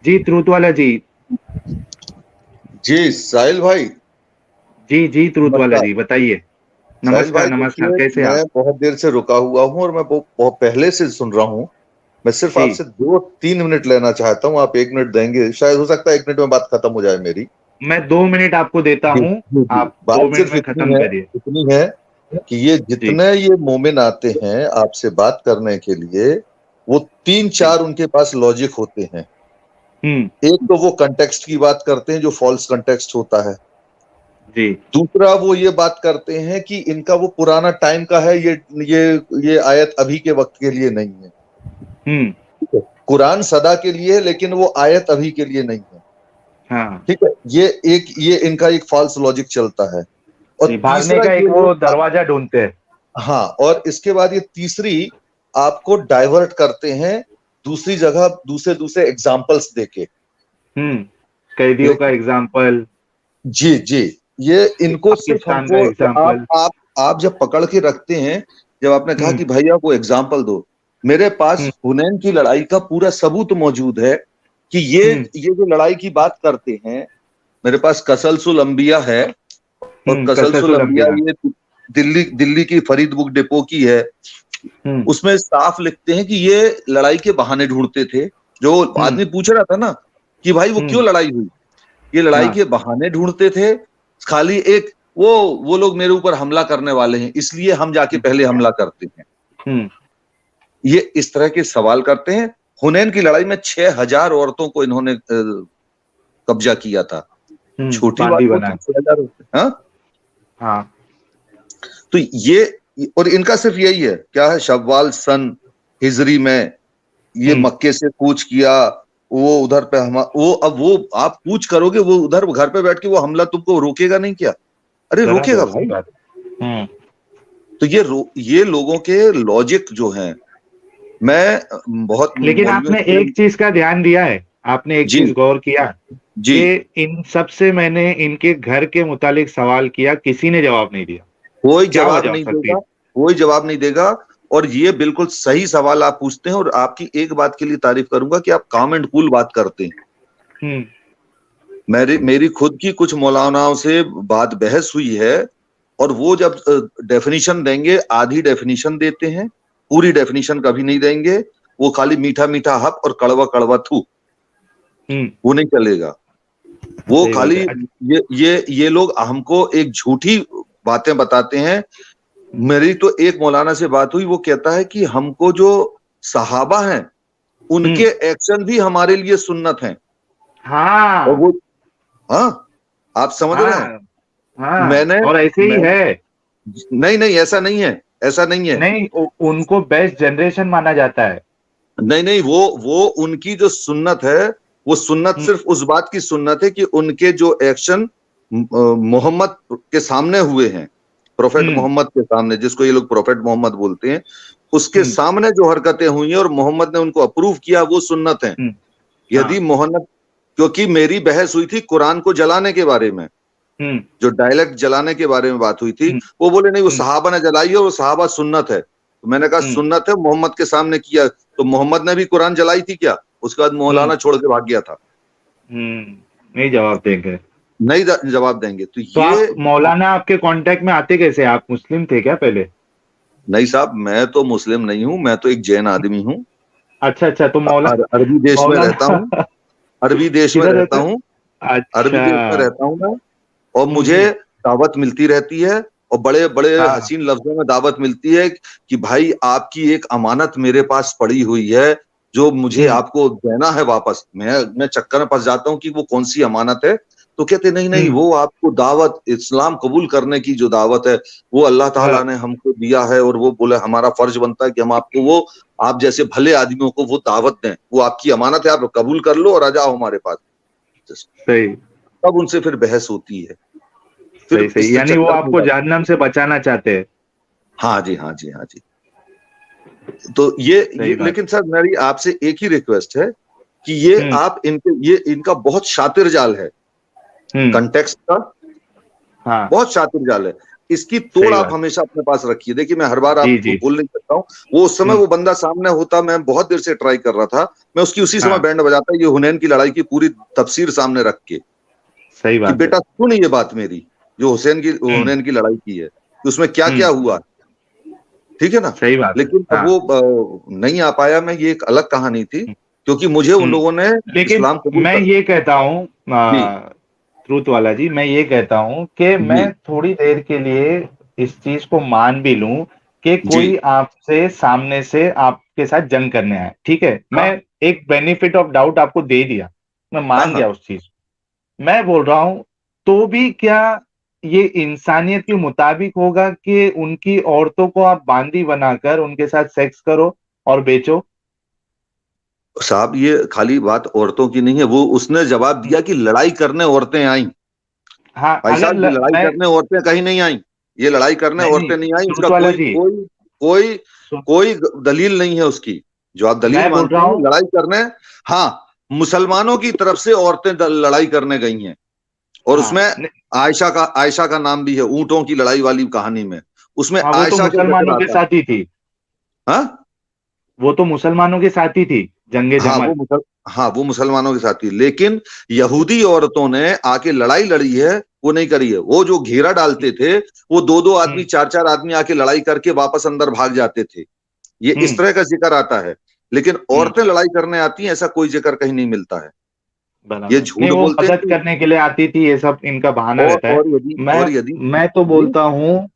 जी truth वाला जी। जी साहिल भाई। जी जी truth वाला नमस्कार जी, बताइए। साहिल नमस्कार भाई, नमस्कार, देखिए कैसे मैं आप? बहुत देर से रुका हुआ हूँ और मैं बहुत पहले से सुन रहा हूँ। मैं सिर्फ जी, आपसे 2-3 मिनट लेना चाहता हूँ। आप 1 मिनट देंगे? शायद हो सकता है 1 मिनट में बात खत्म हो जाए मेरी। मैं 2 मिनट आपको देता जी हूँ। जी जी। आप दो बात मिनट सिर्फ में खत्म करिए। इतनी है कि ये जी जितने ये मोमिन आते हैं आपसे बात करने के लिए, वो तीन जी। चार उनके पास लॉजिक होते हैं। हम्म। एक तो वो कंटेक्स्ट की बात करते हैं जो फॉल्स कंटेक्स्ट होता है। जी। दूसरा वो ये बात करते हैं कि इनका वो पुराना टाइम का है, ये आयत अभी के वक्त के लिए नहीं है। हम्म। ठीक है, कुरान सदा के लिए है लेकिन वो आयत अभी के लिए नहीं है। हाँ ठीक है, ये इनका एक फॉल्स लॉजिक चलता है। और जी, भागने तीसरा का एक ये वो लोग दरवाजा ढूंढते हैं। हाँ, और इसके बाद ये तीसरी आपको डाइवर्ट करते हैं दूसरी जगह, दूसरे दूसरे एग्जाम्पल्स देके। हम्म। कैदियों का लेकिन एग्जाम्पल। जी जी, ये इनको सिर्फ पाकिस्तान का हमको एग्जाम्पल। आप जब पकड़ के रखते हैं, जब आपने कहा हम्म कि भैया को एग्जाम्पल दो, मेरे पास हम्म हुनैन की लड़ाई का पूरा सबूत मौजूद है कि हम्म ये जो लड़ाई की बात करते हैं, मेरे पास कसलसुल अंबिया है। और कसलसुल कसरतुल अंबिया अंबिया। ये दिल्ली दिल्ली की फरीद बुक डिपो की है। हम्म उसमें साफ लिखते हैं कि ये लड़ाई के बहाने ढूंढते थे। जो हम्म आदमी पूछ रहा था ना कि भाई वो क्यों हम्म। लड़ाई हुई, ये लड़ाई हाँ। के बहाने ढूंढते थे। खाली एक वो लोग मेरे ऊपर हमला करने वाले हैं इसलिए हम जाके हम्म पहले हमला करते हैं। हम्म ये इस तरह के सवाल करते हैं। हुनैन की लड़ाई में 6,000 औरतों को इन्होंने कब्जा किया था। छोटी बात बांदी होती बना। 6,000? हाँ। हाँ। तो ये और इनका सिर्फ यही है, क्या है, शव्वाल सन हिजरी में ये हम्म। मक्के से कूच किया। वो उधर पे हम वो अब वो आप कूच करोगे, वो उधर घर पे बैठ के वो हमला तुमको रोकेगा नहीं क्या? अरे रोकेगा बराबर, सही भाई। बात है। तो ये लोगों के लॉजिक जो हैं, मैं बहुत लेकिन मौलवियों आपने से एक चीज का ध्यान दिया है, आपने एक जी चीज गौर किया जी, कि इन सब से मैंने इनके घर के मुतालिक सवाल किया, किसी ने जवाब नहीं दिया। कोई क्या जवाब वजह हो नहीं सकती देगा, है? कोई जवाब नहीं देगा। और ये बिल्कुल सही सवाल आप पूछते हैं, और आपकी एक बात के लिए तारीफ करूंगा कि आप काम एंड कूल बात करते हैं। हम्म मेरी खुद की कुछ मौलानाओं से बात बहस हुई है, और वो जब डेफिनेशन देंगे आधी डेफिनेशन देते हैं, पूरी डेफिनेशन कभी नहीं देंगे। वो खाली मीठा मीठा हक और कड़वा कड़वा थू, हम्म। वो नहीं चलेगा। वो सही बात खाली है। अच्छा। ये लोग हमको एक झूठी बातें बताते हैं। हम्म मेरी तो एक मौलाना से बात हुई, वो कहता है कि हमको जो सहाबा हैं उनके हम्म। एक्शन भी हमारे लिए सुन्नत हैं। और हाँ वो, हाँ, आप समझ रहे हैं? हाँ हाँ, मैंने और ऐसे ही मैं है। नहीं नहीं, ऐसा नहीं है, ऐसा नहीं है। नहीं, उनको बेस्ट जनरेशन माना जाता है। नहीं नहीं, वो उनकी जो सुन्नत है, वो सुन्नत हम्म सिर्फ उस बात की सुन्नत है कि उनके जो एक्शन मोहम्मद के सामने हुए हैं, प्रोफेट हम्म मोहम्मद के सामने, जिसको ये लोग प्रोफेट मोहम्मद बोलते हैं, उसके हम्म सामने जो हरकतें हुई हैं और मोहम्मद ने उनको अप्रूव किया, वो सुन्नत है। हम्म। यदि हाँ। मोहम्मद, क्योंकि मेरी बहस हुई थी कुरान को जलाने के बारे में, हम्म जो डायलेक्ट जलाने के बारे में बात हुई थी, हम्म वो बोले नहीं, वो हम्म सहाबा ने जलाई है और वो सहाबा सुन्नत है। तो मैंने कहा हम्म सुन्नत है, मोहम्मद के सामने किया, तो मोहम्मद ने भी कुरान जलाई थी क्या? उसके बाद हम्म मौलाना छोड़ के भाग गया था। नहीं जवाब देंगे। नहीं जवाब देंगे तो तो ये। आप मौलाना आपके कांटेक्ट में आते कैसे? आप मुस्लिम थे क्या पहले? नहीं साहब, मैं तो मुस्लिम नहीं हूं, मैं तो एक जैन आदमी हूं। अच्छा अच्छा, तो अरबी देश में रहता मौलाना हूं, अरबी देश में किधर रहता रहते हैं? हूं, अरबी अच्छा। देश में रहता हूं मैं। और मुझे हम्म। दावत मिलती रहती है, और बड़े बड़े हाँ। हसीन लफ्जों में दावत मिलती है कि भाई आपकी एक अमानत मेरे पास पड़ी हुई है, जो मुझे हम्म आपको देना है वापस। मैं चक्कर में फंस जाता हूँ कि वो कौन सी अमानत है। तो कहते नहीं नहीं, हम्म। वो आपको दावत, इस्लाम कबूल करने की जो दावत है, वो अल्लाह ताला हाँ। ने हमको दिया है, और वो बोले हमारा फर्ज बनता है कि हम आपको वो, आप जैसे भले आदमियों को वो दावत दें, वो आपकी अमानत है, आप कबूल कर लो और आ जाओ हमारे पास। सही तब उनसे फिर बहस होती है, फिर सही सही, इस यानी वो चक्कर में आपको जाते हैं। जहन्नम से बचाना चाहते हैं। हाँ जी, हाँ जी, हाँ जी। तो ये सही बात। लेकिन सर मेरी आपसे एक ही रिक्वेस्ट है कि ये हम्म आप ये इनका बहुत शातिर जाल है, हम्म। कंटेक्स्ट का हाँ। बहुत शातिर जाल है। इसकी तोड़ सही आप बात। हमेशा अपने पास रखिए। देखिए मैं हर बार जी आपको जी। बोल नहीं सकता हूँ, वो उस समय वो बंदा सामने होता, मैं बहुत देर से ट्राई कर रहा था, मैं उसकी उसी समय हाँ बैंड बजाता, ये हुनैन की लड़ाई की पूरी तफसीर सामने रख के, सही कि बात है। बेटा सुन ये बात मेरी, जो हम्म हुनैन की लड़ाई की है, कि उसमें क्या क्या हुआ, हम्म। ठीक है ना। सही बात है। लेकिन अब हाँ। वो नहीं आ पाया, मैं, ये एक अलग कहानी थी, क्योंकि मुझे उन हम्म। लोगों ने लेकिन इस्लाम कबूल मैं कर। ये कहता हूँ, जी ट्रूथ वाला जी, मैं ये कहता हूँ कि जी मैं थोड़ी देर के लिए इस चीज को मान भी लूं कि जी। कोई आपसे सामने से आपके साथ जंग करने आए, ठीक है, मैं हाँ एक बेनिफिट ऑफ डाउट आपको दे दिया, मैं हाँ मान हाँ। गया उस चीज। मैं बोल रहा हूं तो भी क्या ये इंसानियत के मुताबिक होगा कि उनकी औरतों को आप बांदी बनाकर उनके साथ सेक्स करो और बेचो? साहब ये खाली बात औरतों की नहीं है, वो उसने जवाब दिया कि लड़ाई करने औरतें आई। हाँ भाई अगर साहब ये लड़ाई मैं, करने औरतें कहीं नहीं आई, ये लड़ाई करने नहीं नहीं, औरतें नहीं आई, उसका ट्रूथ वाला कोई जी, कोई कोई सु- कोई दलील नहीं है उसकी, जो आप दलील मैं बोल मानते रहा हैं हूँ, लड़ाई करने। हाँ, मुसलमानों की तरफ से औरतें लड़ाई करने गई हैं, और हाँ उसमें आयशा का नाम भी है, ऊंटों की लड़ाई वाली कहानी में, उसमें हाँ, वो तो आयशा का मुसलमानों जिक्र के आता है। साथ ही थी, हाँ वो तो मुसलमानों के साथ ही थी, जंगे हाँ जमल। हाँ वो मुसलमानों के साथ ही, लेकिन यहूदी औरतों ने आके लड़ाई लड़ी है, वो नहीं करी है। वो जो घेरा डालते थे, वो दो दो आदमी, हम्म चार चार आदमी आके लड़ाई करके वापस अंदर भाग जाते थे, ये इस हम्म तरह का जिक्र आता है। लेकिन हम्म। औरतें लड़ाई करने आती हैं, ऐसा कोई जिक्र कहीं नहीं मिलता है। ये बराबर, नहीं झूठ वो बोलते हैं मदद कि, करने के लिए आती थी, ये सब इनका बहाना रहता है। मैं और यदि मैं तो जी बोलता हूँ,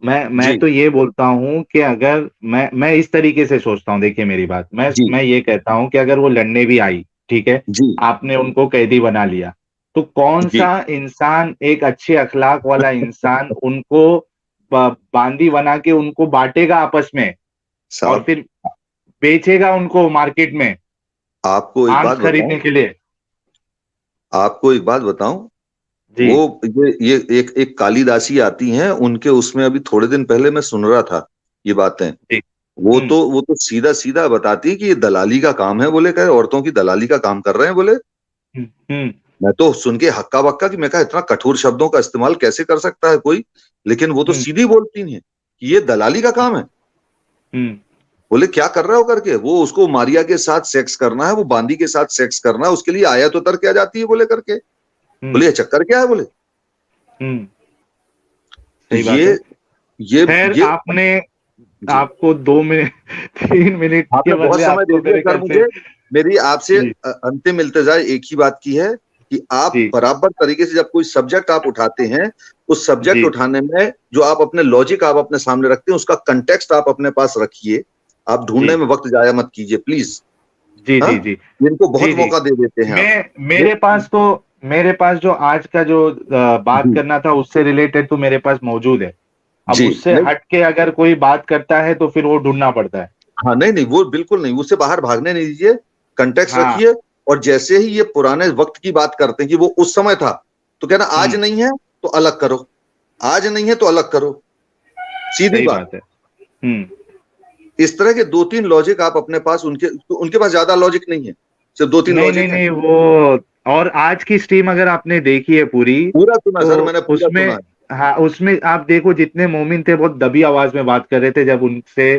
मैं जी तो ये बोलता हूँ कि अगर मैं इस तरीके से सोचता हूँ, देखिए मेरी बात, जी मैं ये कहता हूँ कि अगर वो लड़ने भी आई, ठीक है, जी आपने उनको कैदी बना लिया, तो कौन जी सा इंसान, एक अच्छे अखलाक वाला इंसान उनको बांदी बना के उनको बांटेगा आपस में और साहब, फिर बेचेगा उनको मार्केट में आपको एक आर्म्स बात बताऊं, खरीदने के लिए? आपको एक बात बताऊं, जी वो ये एक कालिदासी आती हैं उनके, उसमें अभी थोड़े दिन पहले मैं सुन रहा था ये बातें। जी। हम्म वो तो सीधा सीधा बताती है कि ये दलाली का काम है, बोले, कहे औरतों की दलाली का काम कर रहे हैं, बोले। हम्म मैं तो सुन के हक्का बक्का, कि मैं कहा इतना कठोर शब्दों का इस्तेमाल कैसे कर सकता है कोई, लेकिन वो तो हम्म सीधी बोलती हैं कि ये दलाली का काम है। हम्म बोले क्या कर रहे हो करके, वो उसको मारिया के साथ सेक्स करना है, वो बांदी के साथ सेक्स करना है, उसके लिए आया तो तर क्या जाती है, बोले करके। हम्म बोले ये चक्कर क्या है, बोले। हम्म। तो सही बात है। खैर ये आपने, जी, आपको 2 मिनट 3 मिनट के आपने बहुत बदले समय दे आपको दिया मेरे सर ख्याल से। मुझे। मेरी आपसे जी अंतिम इल्तिजा एक ही बात की है, कि आप जी बराबर तरीके से जब कोई सब्जेक्ट आप उठाते हैं, उस सब्जेक्ट जी उठाने में जो आप अपने लॉजिक आप अपने सामने रखते हैं, उसका कंटेक्स्ट आप अपने पास रखिए, आप ढूंढने जी में वक्त जाया मत कीजिए प्लीज। जी हाँ, जी जी इनको बहुत जी जी। मौका दे देते हैं आप। मेरे पास तो, मेरे पास जो आज का जो बात जी करना था उससे रिलेटेड तो मेरे पास मौजूद है। अब जी उससे नहीं, हट के अगर कोई बात करता है तो फिर वो ढूंढना पड़ता है। हाँ नहीं नहीं, वो बिल्कुल नहीं, उससे बाहर भागने नहीं दीजिए, कंटेक्स्ट हाँ। रखिए। और जैसे ही ये पुराने वक्त की बात करते हैं कि वो उस समय था, तो कहना आज हम्म। नहीं है तो अलग करो, आज नहीं है तो अलग करो, सीधी सही बात। बात है। हम्म। इस तरह के दो तीन लॉजिक आप अपने पास, उनके पास ज्यादा लॉजिक नहीं है, सिर्फ दो तीन नहीं नहीं लॉजिक है। नहीं, वो और आज की स्ट्रीम अगर आपने देखी है पूरी, पूरा सुना तो सर, मैंने पूरा उसमें, सुना है। हाँ उसमें आप देखो जितने मोमिन थे बहुत दबी आवाज में बात कर रहे थे जब उनसे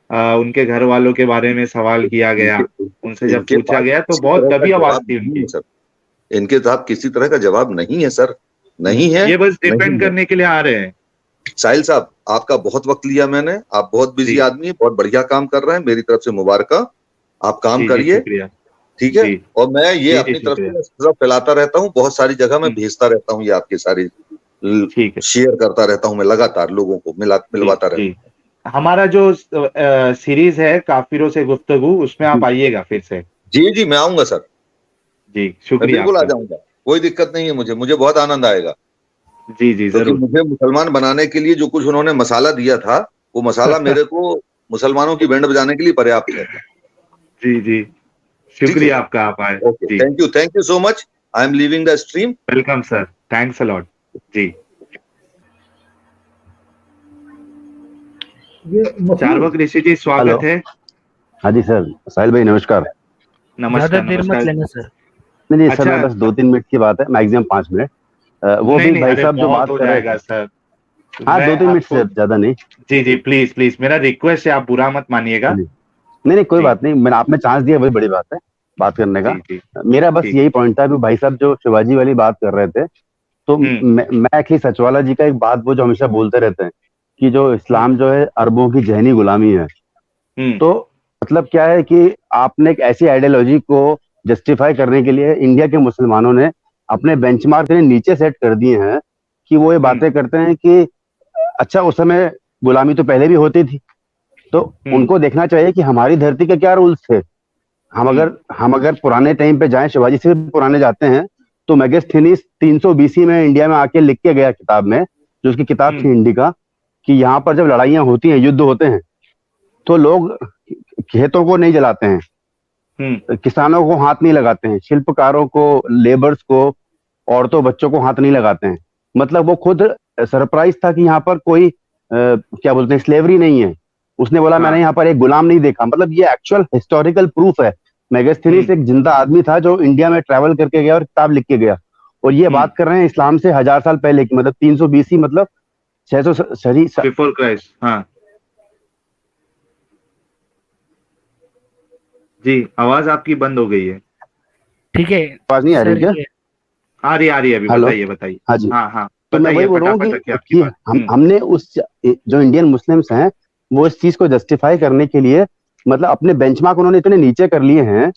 उनके घर वालों के बारे में सवाल किया गया, इनके उनसे जब इनके पूछा पास गया तो किसी बहुत तरह का दबी आवाज जवाब थी नहीं है उनकी। सर, इनके साथ किसी तरह का जवाब नहीं है सर, नहीं है, ये बस नहीं डिपेंड है। करने के लिए आ रहे हैं। साहिल साहब, आपका बहुत वक्त लिया मैंने, आप बहुत बिजी जी आदमी हैं, बहुत बढ़िया काम कर रहे हैं, मेरी तरफ से मुबारक, आप काम जी जी करिए, शुक्रिया। ठीक है। जी और मैं ये जी जी अपनी तरफ से शुक्रिया। मैं सिर्फ फैलाता रहता हूँ, बहुत सारी जगह मैं हम्म, भेजता रहता हूँ, ये आपके सारे ठीक है। शेयर करता रहता हूँ, मैं लगातार लोगों को जी मिलवाता रहता जी। हमारा जो सीरीज है काफिरों से गुफ्तगू, उसमें हूँ। आप आइएगा फिर से। जी जी, मैं आऊंगा सर, जी मैं शुक्रिया बिल्कुल आ आपका। जाऊंगा, कोई दिक्कत नहीं है, मुझे बहुत आनंद आएगा। जी जी क्योंकि जरूर। मुझे मुसलमान बनाने के लिए जो कुछ उन्होंने मसाला दिया था, वो मसाला मेरे को मुसलमानों की बैंड बजाने के लिए पर्याप्त है। जी जी ठीक है शुक्रिया सर, आपका, आप आए। ओके, जी thank you so much, I am leaving the stream. Welcome sir, thanks a lot. जी। चारवक ऋषि जी हेलो। स्वागत है। हाँ जी सर, साहिल भाई नमस्कार। ज्यादा नमस्कार देर मत नमस्कार। लेना सर। नहीं नहीं सर, अच्छा, मैं बस 2-3 मिनट की बात है, मैक्सिमम 5 मिनट। वो नहीं भी नहीं, भाई अरे साहब जो बहुत बात हो कर रहे जाएगा थे। सर। हाँ, मैं 2-3 मिनट आपको, से ज्यादा नहीं। जी जी, प्लीज प्लीज, मेरा रिक्वेस्ट है, आप बुरा मत मानिएगा। नहीं नहीं, कोई जी बात नहीं, मैंने आपने चांस दिया, वही बड़ी बात है बात करने का। जी जी। मेरा बस ठीक। यही पॉइंट था कि भाई साहब जो शिवाजी वाली बात कर रहे थे, तो हम्म मैं एक्चुअली सचवाला जी का एक बात वो जो हमेशा बोलते रहते हैं कि जो हम्म इस्लाम जो है अरबों की जहनी गुलामी है। हम्म तो मतलब क्या है कि आपने एक ऐसी आइडियोलॉजी को जस्टिफाई करने के लिए इंडिया के मुसलमानों ने अपने बेंचमार्क इतने नीचे सेट कर दिए हैं कि वो ये हम्म बातें करते हैं कि अच्छा, उस समय गुलामी तो पहले भी होती थी, तो हम्म उनको देखना चाहिए कि हमारी धरती के क्या रूल्स थे। हम्म हम अगर पुराने टाइम पे जाएं, शिवाजी से भी पुराने जाते हैं, तो मेगास्थनीज 300 बीसी में इंडिया में आके लिख के गया किताब में, जो उसकी किताब हम्म थी हिंदी का, कि यहाँ पर जब लड़ाइयाँ होती हैं, युद्ध होते हैं, तो लोग खेतों को नहीं जलाते हैं, हम्म किसानों को हाथ नहीं लगाते हैं, शिल्पकारों को, लेबर्स को, औरतों बच्चों को हाथ नहीं लगाते हैं। मतलब वो खुद सरप्राइज था कि यहाँ पर कोई क्या बोलते हैं, स्लेवरी नहीं है। उसने बोला मैंने हाँ। यहाँ पर एक गुलाम नहीं देखा। मतलब ये एक्चुअल हिस्टोरिकल प्रूफ है। मेगास्थनीज हम्म एक जिंदा आदमी था जो इंडिया में ट्रैवल करके गया और किताब लिख के गया। और ये हम्म बात कर रहे हैं इस्लाम से 1000 साल पहले की, मतलब 300 बीसी, मतलब 600 सही। बिफोर क्राइस्ट, हाँ। जी, आवाज आपकी बंद हो गई है। ठीक है आवाज नहीं आ रही सर। क्या? ये आ रही है, अभी हेलो। बताइए बताइए। हाँ जी। हाँ हाँ, तो मैं बताइए, वही बोल रहा हूँ फटाफट रखिए आपकी कि बात। हमने उस जो इंडियन मुस्लिम्स हैं, वो इस चीज को जस्टिफाई करने के लिए मतलब अपने बेंचमार्क उन्होंने इतने नीचे कर लिए हैं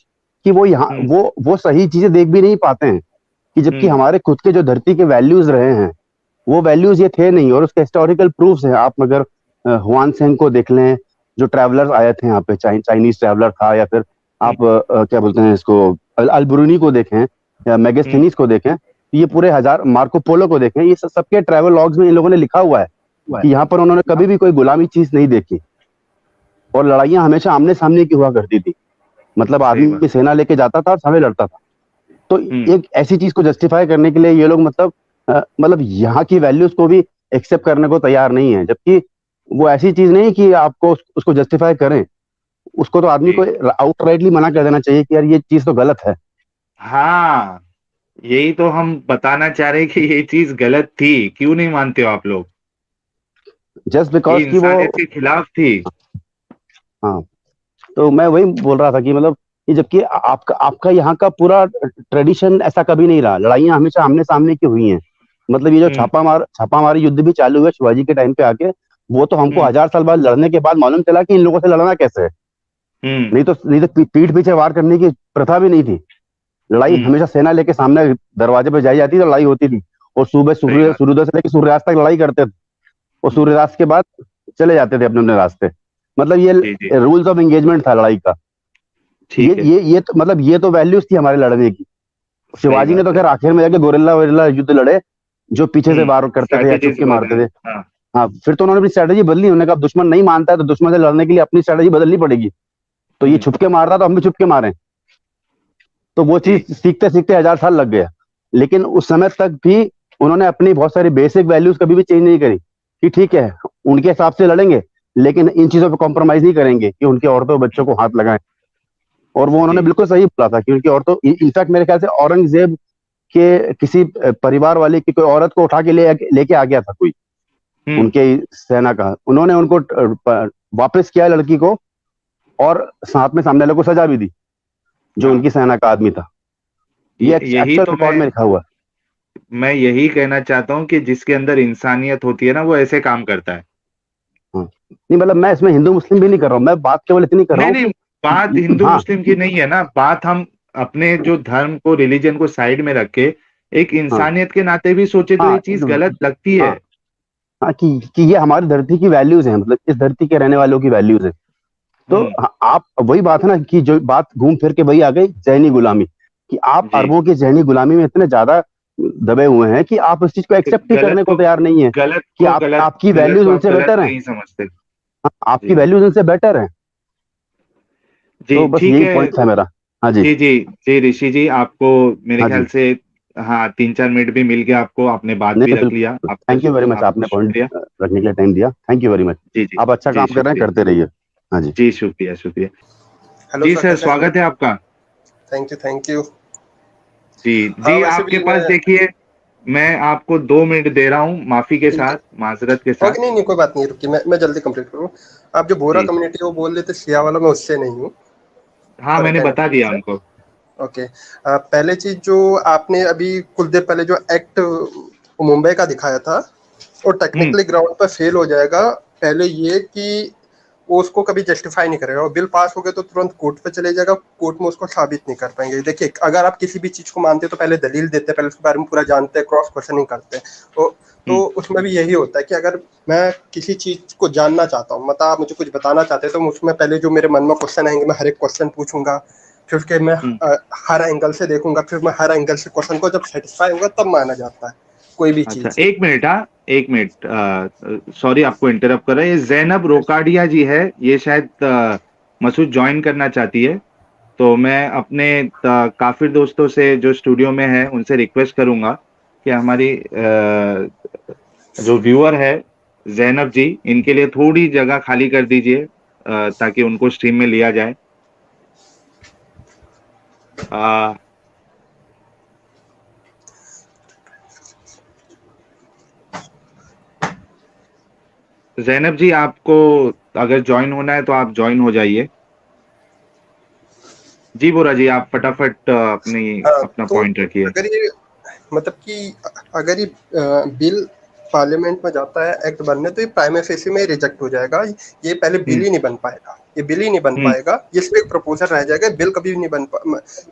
कि वो यहाँ हम्म वो सही चीजें देख भी नहीं पाते हैं, कि जबकि हम्म हमारे खुद के जो धरती के वैल्यूज रहे हैं, वो वैल्यूज ये थे नहीं। और उसके हिस्टोरिकल प्रूफ्स हैं। आप अगर हुआन सेंग को देख लें, जो ट्रैवलर्स आए थे यहाँ पे, चाइनीज ट्रैवलर था, या फिर हम्म आप क्या बोलते हैं इसको, अल ब्रूनी को देखें, या हम्म मेगास्थनीज को देखें, ये पूरे हजार, मार्को पोलो को देखें, ये सबके ट्रैवल लॉग्स में इन लोगों ने लिखा हुआ है कि यहाँ पर उन्होंने कभी भी कोई गुलामी चीज नहीं देखी, और लड़ाइयां हमेशा आमने सामने की हुआ करती थी। मतलब सही बात। आदमी सेना लेके जाता था और सामने लड़ता था। तो हम्म एक ऐसी चीज को जस्टिफाई करने के लिए ये लोग मतलब यहाँ की वैल्यूज को भी एक्सेप्ट करने को तैयार नहीं है, जबकि वो ऐसी चीज नहीं कि आपको उसको जस्टिफाई करें। उसको तो आदमी को जी आउटराइटली मना कर देना चाहिए कि यार ये चीज तो गलत है। हाँ, यही तो हम बताना चाह रहे हैं कि ये चीज गलत थी, क्यों नहीं मानते हो आप लोग? जस्ट ये बिकॉज कि वो, इंसानियत के खिलाफ थी। हाँ, तो मैं वही बोल रहा था कि मतलब ये, जबकि आपका आपका यहाँ का पूरा ट्रेडिशन ऐसा कभी नहीं रहा, लड़ाइयाँ हमेशा आमने सामने की हुई हैं। मतलब ये जो हम्म छापामारी युद्ध भी चालू हुए शिवाजी के टाइम पे आके, वो तो हमको हम्म 1000 साल बाद लड़ने के बाद मालूम चला कि इन लोगों से लड़ना कैसे है। हम्म नहीं तो पीठ पीछे वार करने की प्रथा भी नहीं थी। लड़ाई हम्म हमेशा सेना लेके सामने दरवाजे पे जाई जाती थी, तो लड़ाई होती थी। और सुबह सही बात। सूर्योदय से लेकर सूर्यास्त तक लड़ाई करते थे, और हम्म, सूर्यास्त के बाद चले जाते थे अपने अपने रास्ते। मतलब जी जी, ये रूल्स ऑफ एंगेजमेंट था लड़ाई का। ठीक है। ये तो मतलब ये तो वैल्यूज थी हमारे लड़ने की। सही शिवाजी ने बात तो है। खैर आखिर में जाके गोरिल्ला वोरिल्ला युद्ध लड़े, जो पीछे से वार करते थे या स्ट्रैटेजीज चुपके मारते वगैरह, थे। हाँ। हाँ, फिर तो उन्होंने अपनी स्ट्रेटेजी बदली। उन्होंने कहा दुश्मन नहीं मानता है तो दुश्मन से लड़ने के लिए अपनी स्ट्रेटेजी बदलनी पड़ेगी। तो ये हम्म छुपके मार रहा, तो हम भी छुपके मारें। तो वो जी चीज सीखते सीखते 1000 साल लग गया। लेकिन उस समय तक भी उन्होंने अपनी बहुत सारी बेसिक वैल्यूज कभी भी चेंज नहीं करी, कि ठीक है उनके हिसाब से लड़ेंगे, लेकिन इन चीजों पे कॉम्प्रोमाइज नहीं करेंगे कि उनके औरतों बच्चों को हाथ लगाएं। और वो उन्होंने जी। बिल्कुल सही बोला था कि उनकी औरतों, इनफैक्ट मेरे ख्याल से औरंगजेब के किसी परिवार वाले की कोई औरत को उठा के लेके आ गया था कोई, हम्म उनके सेना का। उन्होंने उनको वापस किया लड़की को, और साथ में सामने वाले को सजा भी दी, जो हाँ, उनकी सेना का आदमी था। ये यही एक्चुअल तो रिकॉर्ड में लिखा हुआ है। मैं यही कहना चाहता हूँ कि जिसके अंदर इंसानियत होती है ना, वो ऐसे काम करता है। हाँ। नहीं मतलब मैं इसमें हिंदू मुस्लिम भी नहीं कर रहा हूँ, मैं बात केवल इतनी कर रहा नहीं हूँ नहीं, कि बात हिंदू हाँ, मुस्लिम की नहीं है ना, बात हम अपने जो धर्म को, रिलीजन को साइड में रख के एक हाँ, इंसानियत के नाते भी सोचे तो ये हाँ, चीज गलत लगती है। हाँ, हाँ, कि ये हमारी धरती की वैल्यूज हैं, मतलब इस धरती के रहने वालों की वैल्यूज है। तो हम्म आप वही बात है ना, कि जो बात घूम फिर के वही आ गई, जहनी गुलामी, कि आप जी। अरबों की जहनी गुलामी में इतने ज्यादा दबे हुए हैं कि आप इस चीज को तो एक्सेप्ट ही करने को तैयार नहीं है, कि आपकी गलत वैल्यूज को आप उनसे गलत बेटर हैं। नहीं समझते। हाँ, आपकी जी वैल्यूज उनसे बेटर हैं। जी, तो बस ठीक यही है। पॉइंट था मेरा। हाँ जी। जी जी जी, ऋषि जी, आपको मेरे हाँ ख्याल जी। से, हाँ, 3-4 मिनट भी मिल गया आपको, आपने बात नहीं भी नहीं, रख लिया, बिल्कुल, आपका थैंक यू वेरी मच, आपको आपने पॉइंट शुक्रिया। रखने के लिए टाइम दिया, थैंक यू वेरी मच। जी जी आप अच्छा जी, काम कर रहे हैं, शुक्रिया। करते रहिए। हाँ जी। जी, शुक्रिया शुक्रिया। हेलो जी सर, सर, कैसे हैं आप? स्वागत है आपका। Thank you, thank you. जी हाँ, जी, वैसे आपके भी पास मैं देखिए, मैं आपको 2 मिनट दे रहा हूँ, माफी के ठीक है, साथ, माजरत के साथ। ओके, नहीं नहीं कोई बात नहीं, रुकिए, मैं जल्दी कंप्लीट करूँ। आप जो बोरा जी, कम्युनिटी वो बोल रहे थे शिया वाला, मैं उससे नहीं हूँ, हाँ फॉर मैंने बता कैनेडा दिया से। उनको। ओके, पहले चीज जो आपने अभी कुछ देर पहले जो एक्ट मुंबई का दिखाया था, वो हम्म टेक्निकली ग्राउंड पर फेल हो जाएगा। पहले ये कि वो उसको कभी जस्टिफाई नहीं करेगा, और बिल पास हो गया तो तुरंत कोर्ट पे चले जाएगा, कोर्ट में उसको साबित नहीं कर पाएंगे। देखिए, अगर आप किसी भी चीज को मानते हैं तो पहले दलील देते हैं, पहले उसके बारे में पूरा जानते हैं, क्रॉस क्वेश्चनिंग करते हैं। तो हम्म उसमें भी यही होता है कि अगर मैं किसी चीज को जानना चाहता हूँ, मतलब आप मुझे कुछ बताना चाहते हैं, तो उसमें पहले जो मेरे मन में क्वेश्चन आएंगे, मैं हर एक क्वेश्चन पूछूंगा, फिर उसके मैं हम्म। हर एंगल से देखूंगा, फिर मैं हर एंगल से क्वेश्चन को जब सेटिस्फाई होगा तब माना जाता है कोई भी अच्छा, चीज। 1 मिनट, हाँ 1 मिनट, सॉरी आपको इंटरप्ट कर रहा है। ये जैनब रोकाडिया जी है, ये शायद मसूद ज्वाइन करना चाहती है। तो मैं अपने काफिर दोस्तों से जो स्टूडियो में है उनसे रिक्वेस्ट करूंगा कि हमारी जो व्यूअर है जैनब जी, इनके लिए थोड़ी जगह खाली कर दीजिए, ताकि उनको स्ट्रीम में लिया जाए। अ, जैनब जी, आपको अगर ज्वाइन होना है तो आप ज्वाइन हो जाइए। जी बोरा जी, आप फटाफट हाँ, अपना तो पॉइंट रखिए। अगर ये मतलब कि अगर ये बिल पार्लियामेंट में जाता है एक्ट बनने, तो ये प्राइम फेसी में रिजेक्ट हो जाएगा। ये पहले बिल हम्म ही नहीं बन पाएगा, ये बिल ही नहीं बन हम्म पाएगा, ये सिर्फ एक प्रपोजल रह जाएगा, बिल कभी भी नहीं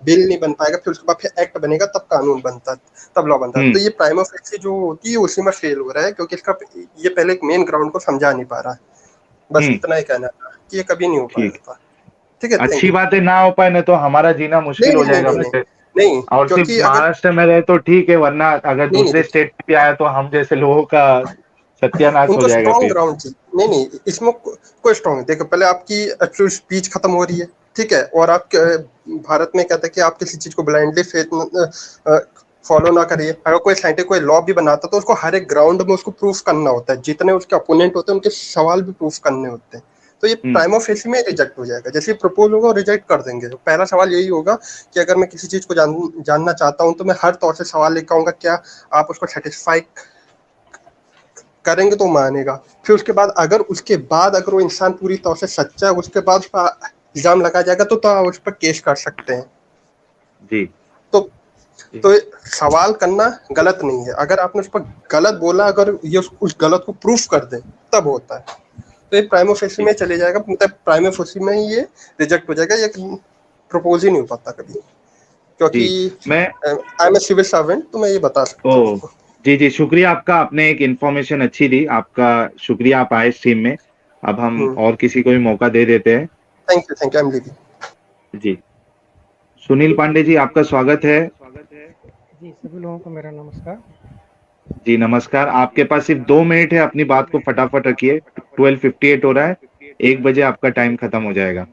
बिल नहीं बन पाएगा। फिर उसके बाद फिर एक्ट बनेगा, तब कानून बनता है, तब लॉ बनता है। हम्म तो ये प्राइम फेसी जो होती है उसी में फेल हो रहा है, क्योंकि इसका ये पहले एक मेन ग्राउंड को समझा नहीं पा रहा है। बस हम्म। इतना ही कहना था कि ये कभी नहीं हो ठीक, पाएगा। ठीक है, थैंक अच्छी यू। बात है, ना हो पाए ना तो हमारा जीना नहीं मुश्किल हो नहीं नहीं जाएगा नहीं नहीं वैसे। नहीं, और सिर्फ क्योंकि अगर महाराष्ट्र में रहे तो ठीक है, वरना अगर नहीं नहीं दूसरे देखिए, स्टेट पे आया तो हम जैसे लोगों का सत्यानाश हो उनको जाएगा स्ट्रॉन्ग फिर। ग्राउंड चाहिए। नहीं नहीं, इसमें कोई स्ट्रॉन्ग देखो, पहले आपकी एक्चुअल स्पीच खत्म हो रही है, ठीक है, और आप भारत में कहते हैं कि आप किसी चीज को ब्लाइंडली फॉलो ना करिए। अगर कोई साइंटिस्ट कोई लॉ भी बनाता तो उसको हर एक ग्राउंड में उसको प्रूफ करना होता है, जितने उसके अपोनेंट होते हैं उनके सवाल भी प्रूफ करने होते हैं। तो ये हम्म प्राइम ऑफ फेसी में रिजेक्ट हो जाएगा, जैसे प्रपोज होगा रिजेक्ट कर देंगे। तो पहला सवाल यही होगा कि अगर मैं किसी चीज को जानना चाहता हूँ, तो मैं हर तौर से सवाल लेकर आऊंगा, क्या आप उसको सेटिस्फाई करेंगे तो मानेगा। फिर उसके बाद अगर वो इंसान पूरी तौर से सच्चा है, उसके बाद उस पर इल्जाम लगाया जाएगा, तो आप उस पर केस कर सकते हैं। जी तो जी तो सवाल करना गलत नहीं है, अगर आपने उस पर गलत बोला, अगर ये उस गलत को प्रूफ कर दे, तब होता है। तो ये प्राइम फेसी जी में चले जाएगा, मतलब प्राइम फेसी में ही ये रिजेक्ट हो जाएगा, ये प्रपोज ही नहीं हो पाता कभी, क्योंकि जी। मैं I am a civil servant, तो मैं ये बता ओ सकता हूँ आपको। जी जी, शुक्रिया आपका, आपने एक इन्फॉर्मेशन अच्छी दी, आपका शुक्रिया, आप आए स्ट्रीम में। अब हम और किसी को भी मौका दे देते हैं। Thank you, I am living. जी, सुनील पांडे जी, आपका स्वागत है। जी, सभी लोगों को मेरा नमस्कार। जी नमस्कार, आपके पास सिर्फ 2 मिनट है, अपनी बात को फटाफट रखिए। 12:58 हो रहा है, 1 बजे आपका टाइम खत्म हो जाएगा।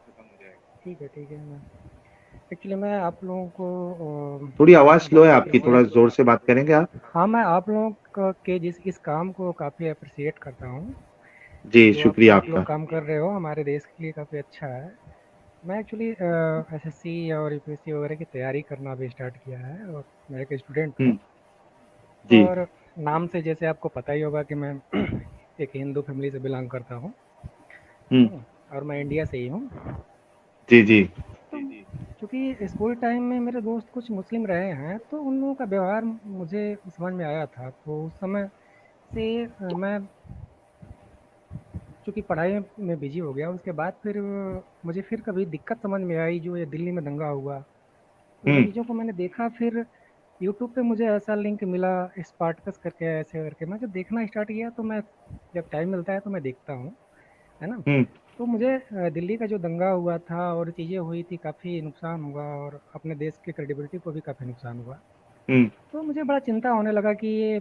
ठीक है। मैं एक्चुअली मैं आप लोगों को थोड़ी आवाज स्लो बहुत है ही आपकी, थोड़ा जोर से बात करेंगे आप? हाँ, मैं आप लोगों के इस काम को काफ़ी अप्रिशिएट करता हूँ, जी जो शुक्रिया आप लोग आपका। काम कर रहे हो हमारे देश के लिए काफ़ी अच्छा है। मैं एक्चुअली एसएससी और यूपीएससी वगैरह की तैयारी करना अभी स्टार्ट किया है, और मैं एक स्टूडेंट हूँ। जी और नाम से जैसे आपको पता ही होगा कि मैं एक हिंदू फैमिली से बिलोंग करता हूँ, हम्म। और मैं इंडिया से ही हूँ। जी जी तो चूँकि स्कूल टाइम में मेरे दोस्त कुछ मुस्लिम रहे हैं, तो उन लोगों का व्यवहार मुझे समझ में आया था। तो उस समय से मैं चूँकि पढ़ाई में बिजी हो गया, उसके बाद फिर मुझे फिर कभी दिक्कत समझ में आई, जो ये दिल्ली में दंगा हुआ, तो उन हम्म चीज़ों को मैंने देखा। फिर यूट्यूब पे मुझे ऐसा लिंक मिला स्पार्टकस करके, ऐसे करके मैं जब देखना स्टार्ट किया, तो मैं जब टाइम मिलता है तो मैं देखता हूँ, है ना। हम्म तो मुझे दिल्ली का जो दंगा हुआ था और चीज़ें हुई थी, काफ़ी नुकसान हुआ, और अपने देश की क्रेडिबिलिटी को भी काफ़ी नुकसान हुआ। हम्म। तो मुझे बड़ा चिंता होने लगा कि ये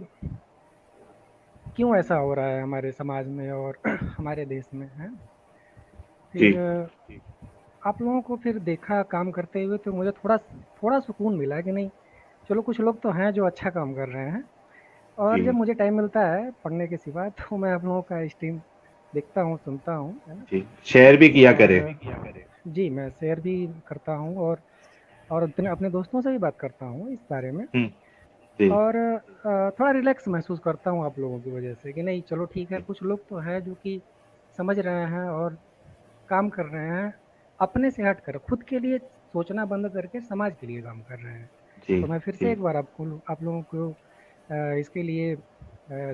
क्यों ऐसा हो रहा है हमारे समाज में और हमारे देश में, है। जी फिर आप लोगों को फिर देखा काम करते हुए, तो मुझे थोड़ा थोड़ा सुकून मिला कि नहीं, चलो कुछ लोग तो हैं जो अच्छा काम कर रहे हैं। और जी जब मुझे टाइम मिलता है पढ़ने के सिवा, तो मैं आप लोगों का स्ट्रीम देखता हूँ, सुनता हूँ, है ना। जी, शेयर भी किया करे। और जी, मैं शेयर भी करता हूँ, और अपने अपने दोस्तों से भी बात करता हूँ इस बारे में। हम्म जी और थोड़ा रिलैक्स महसूस करता हूँ आप लोगों की वजह से कि नहीं चलो ठीक है, कुछ लोग तो है जो कि समझ रहे हैं और काम कर रहे हैं, अपने से हट कर खुद के लिए सोचना बंद करके समाज के लिए काम कर रहे हैं। जी तो मैं फिर से जी एक बार आप लोगों को इसके लिए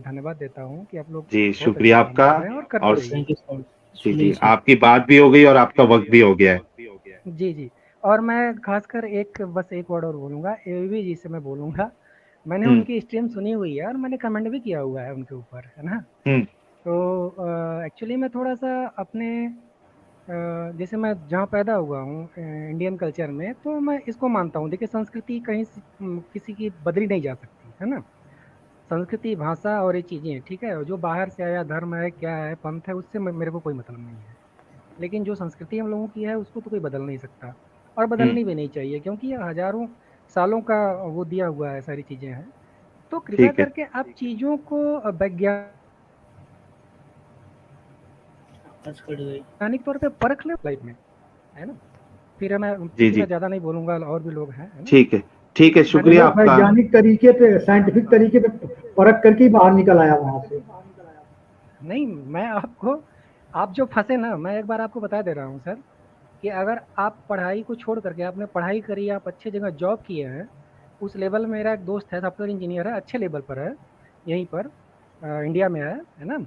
धन्यवाद देता हूँ कि आप लोग जी, बहुत अच्छा शुक्रिया काम आपका। कर रहे हैं और करते और रहिए। थैंक यू सो मच जी सुनील जी, जी। आपकी बात भी हो गई और आपका वक्त भी हो गया है। जी, जी। और मैं खासकर बस एक वर्ड और बोलूँगा, एबीवी जी से मैं बोलूँगा, मैंने हम्म उनकी स्ट्रीम सुनी हुई है और मैंने कमेंट भी किया हुआ है उनके ऊपर, है ना? हम्म तो एक्चुअली मैं थोड़ा-सा अपने जैसे मैं जहाँ पैदा हुआ हूँ इंडियन कल्चर में, तो मैं इसको मानता हूँ। देखिए संस्कृति किसी की बदली नहीं जा सकती, है ना? संस्कृति, भाषा और ये चीज़ें, ठीक है? जो बाहर से आया धर्म है, क्या है, पंथ है, उससे मेरे को कोई मतलब नहीं है। लेकिन जो संस्कृति हम लोगों की है उसको तो कोई बदल नहीं सकता और हम्म, बदलनी भी नहीं चाहिए, क्योंकि ये हज़ारों सालों का वो दिया हुआ है, सारी चीज़ें हैं। तो कृपया ठीक है। करके आप चीज़ों को आज कट गई। वैज्ञानिक तौर पे परख लें लाइफ में, है ना? फिर मैं जी क्योंकि जी, मैं ज़्यादा नहीं बोलूँगा और भी लोग हैं, है ना? ठीक है। ठीक है, शुक्रिया धन्यवाद। मतलब आपका। वैज्ञानिक तरीके पे, साइंटिफिक तरीके पे परख करके ही बाहर निकल आया वहां से। नहीं, मैं आपको आप जो फँसे ना, मैं एक बार आपको बता दे रहा हूँ सर, कि अगर आप पढ़ाई को छोड़ करके आपने पढ़ाई करी, आप अच्छे जगह जॉब किए हैं, उस लेवल में मेरा एक दोस्त है, सॉफ्टवेयर इंजीनियर है, अच्छे लेवल पर है, यहीं पर इंडिया में है ना?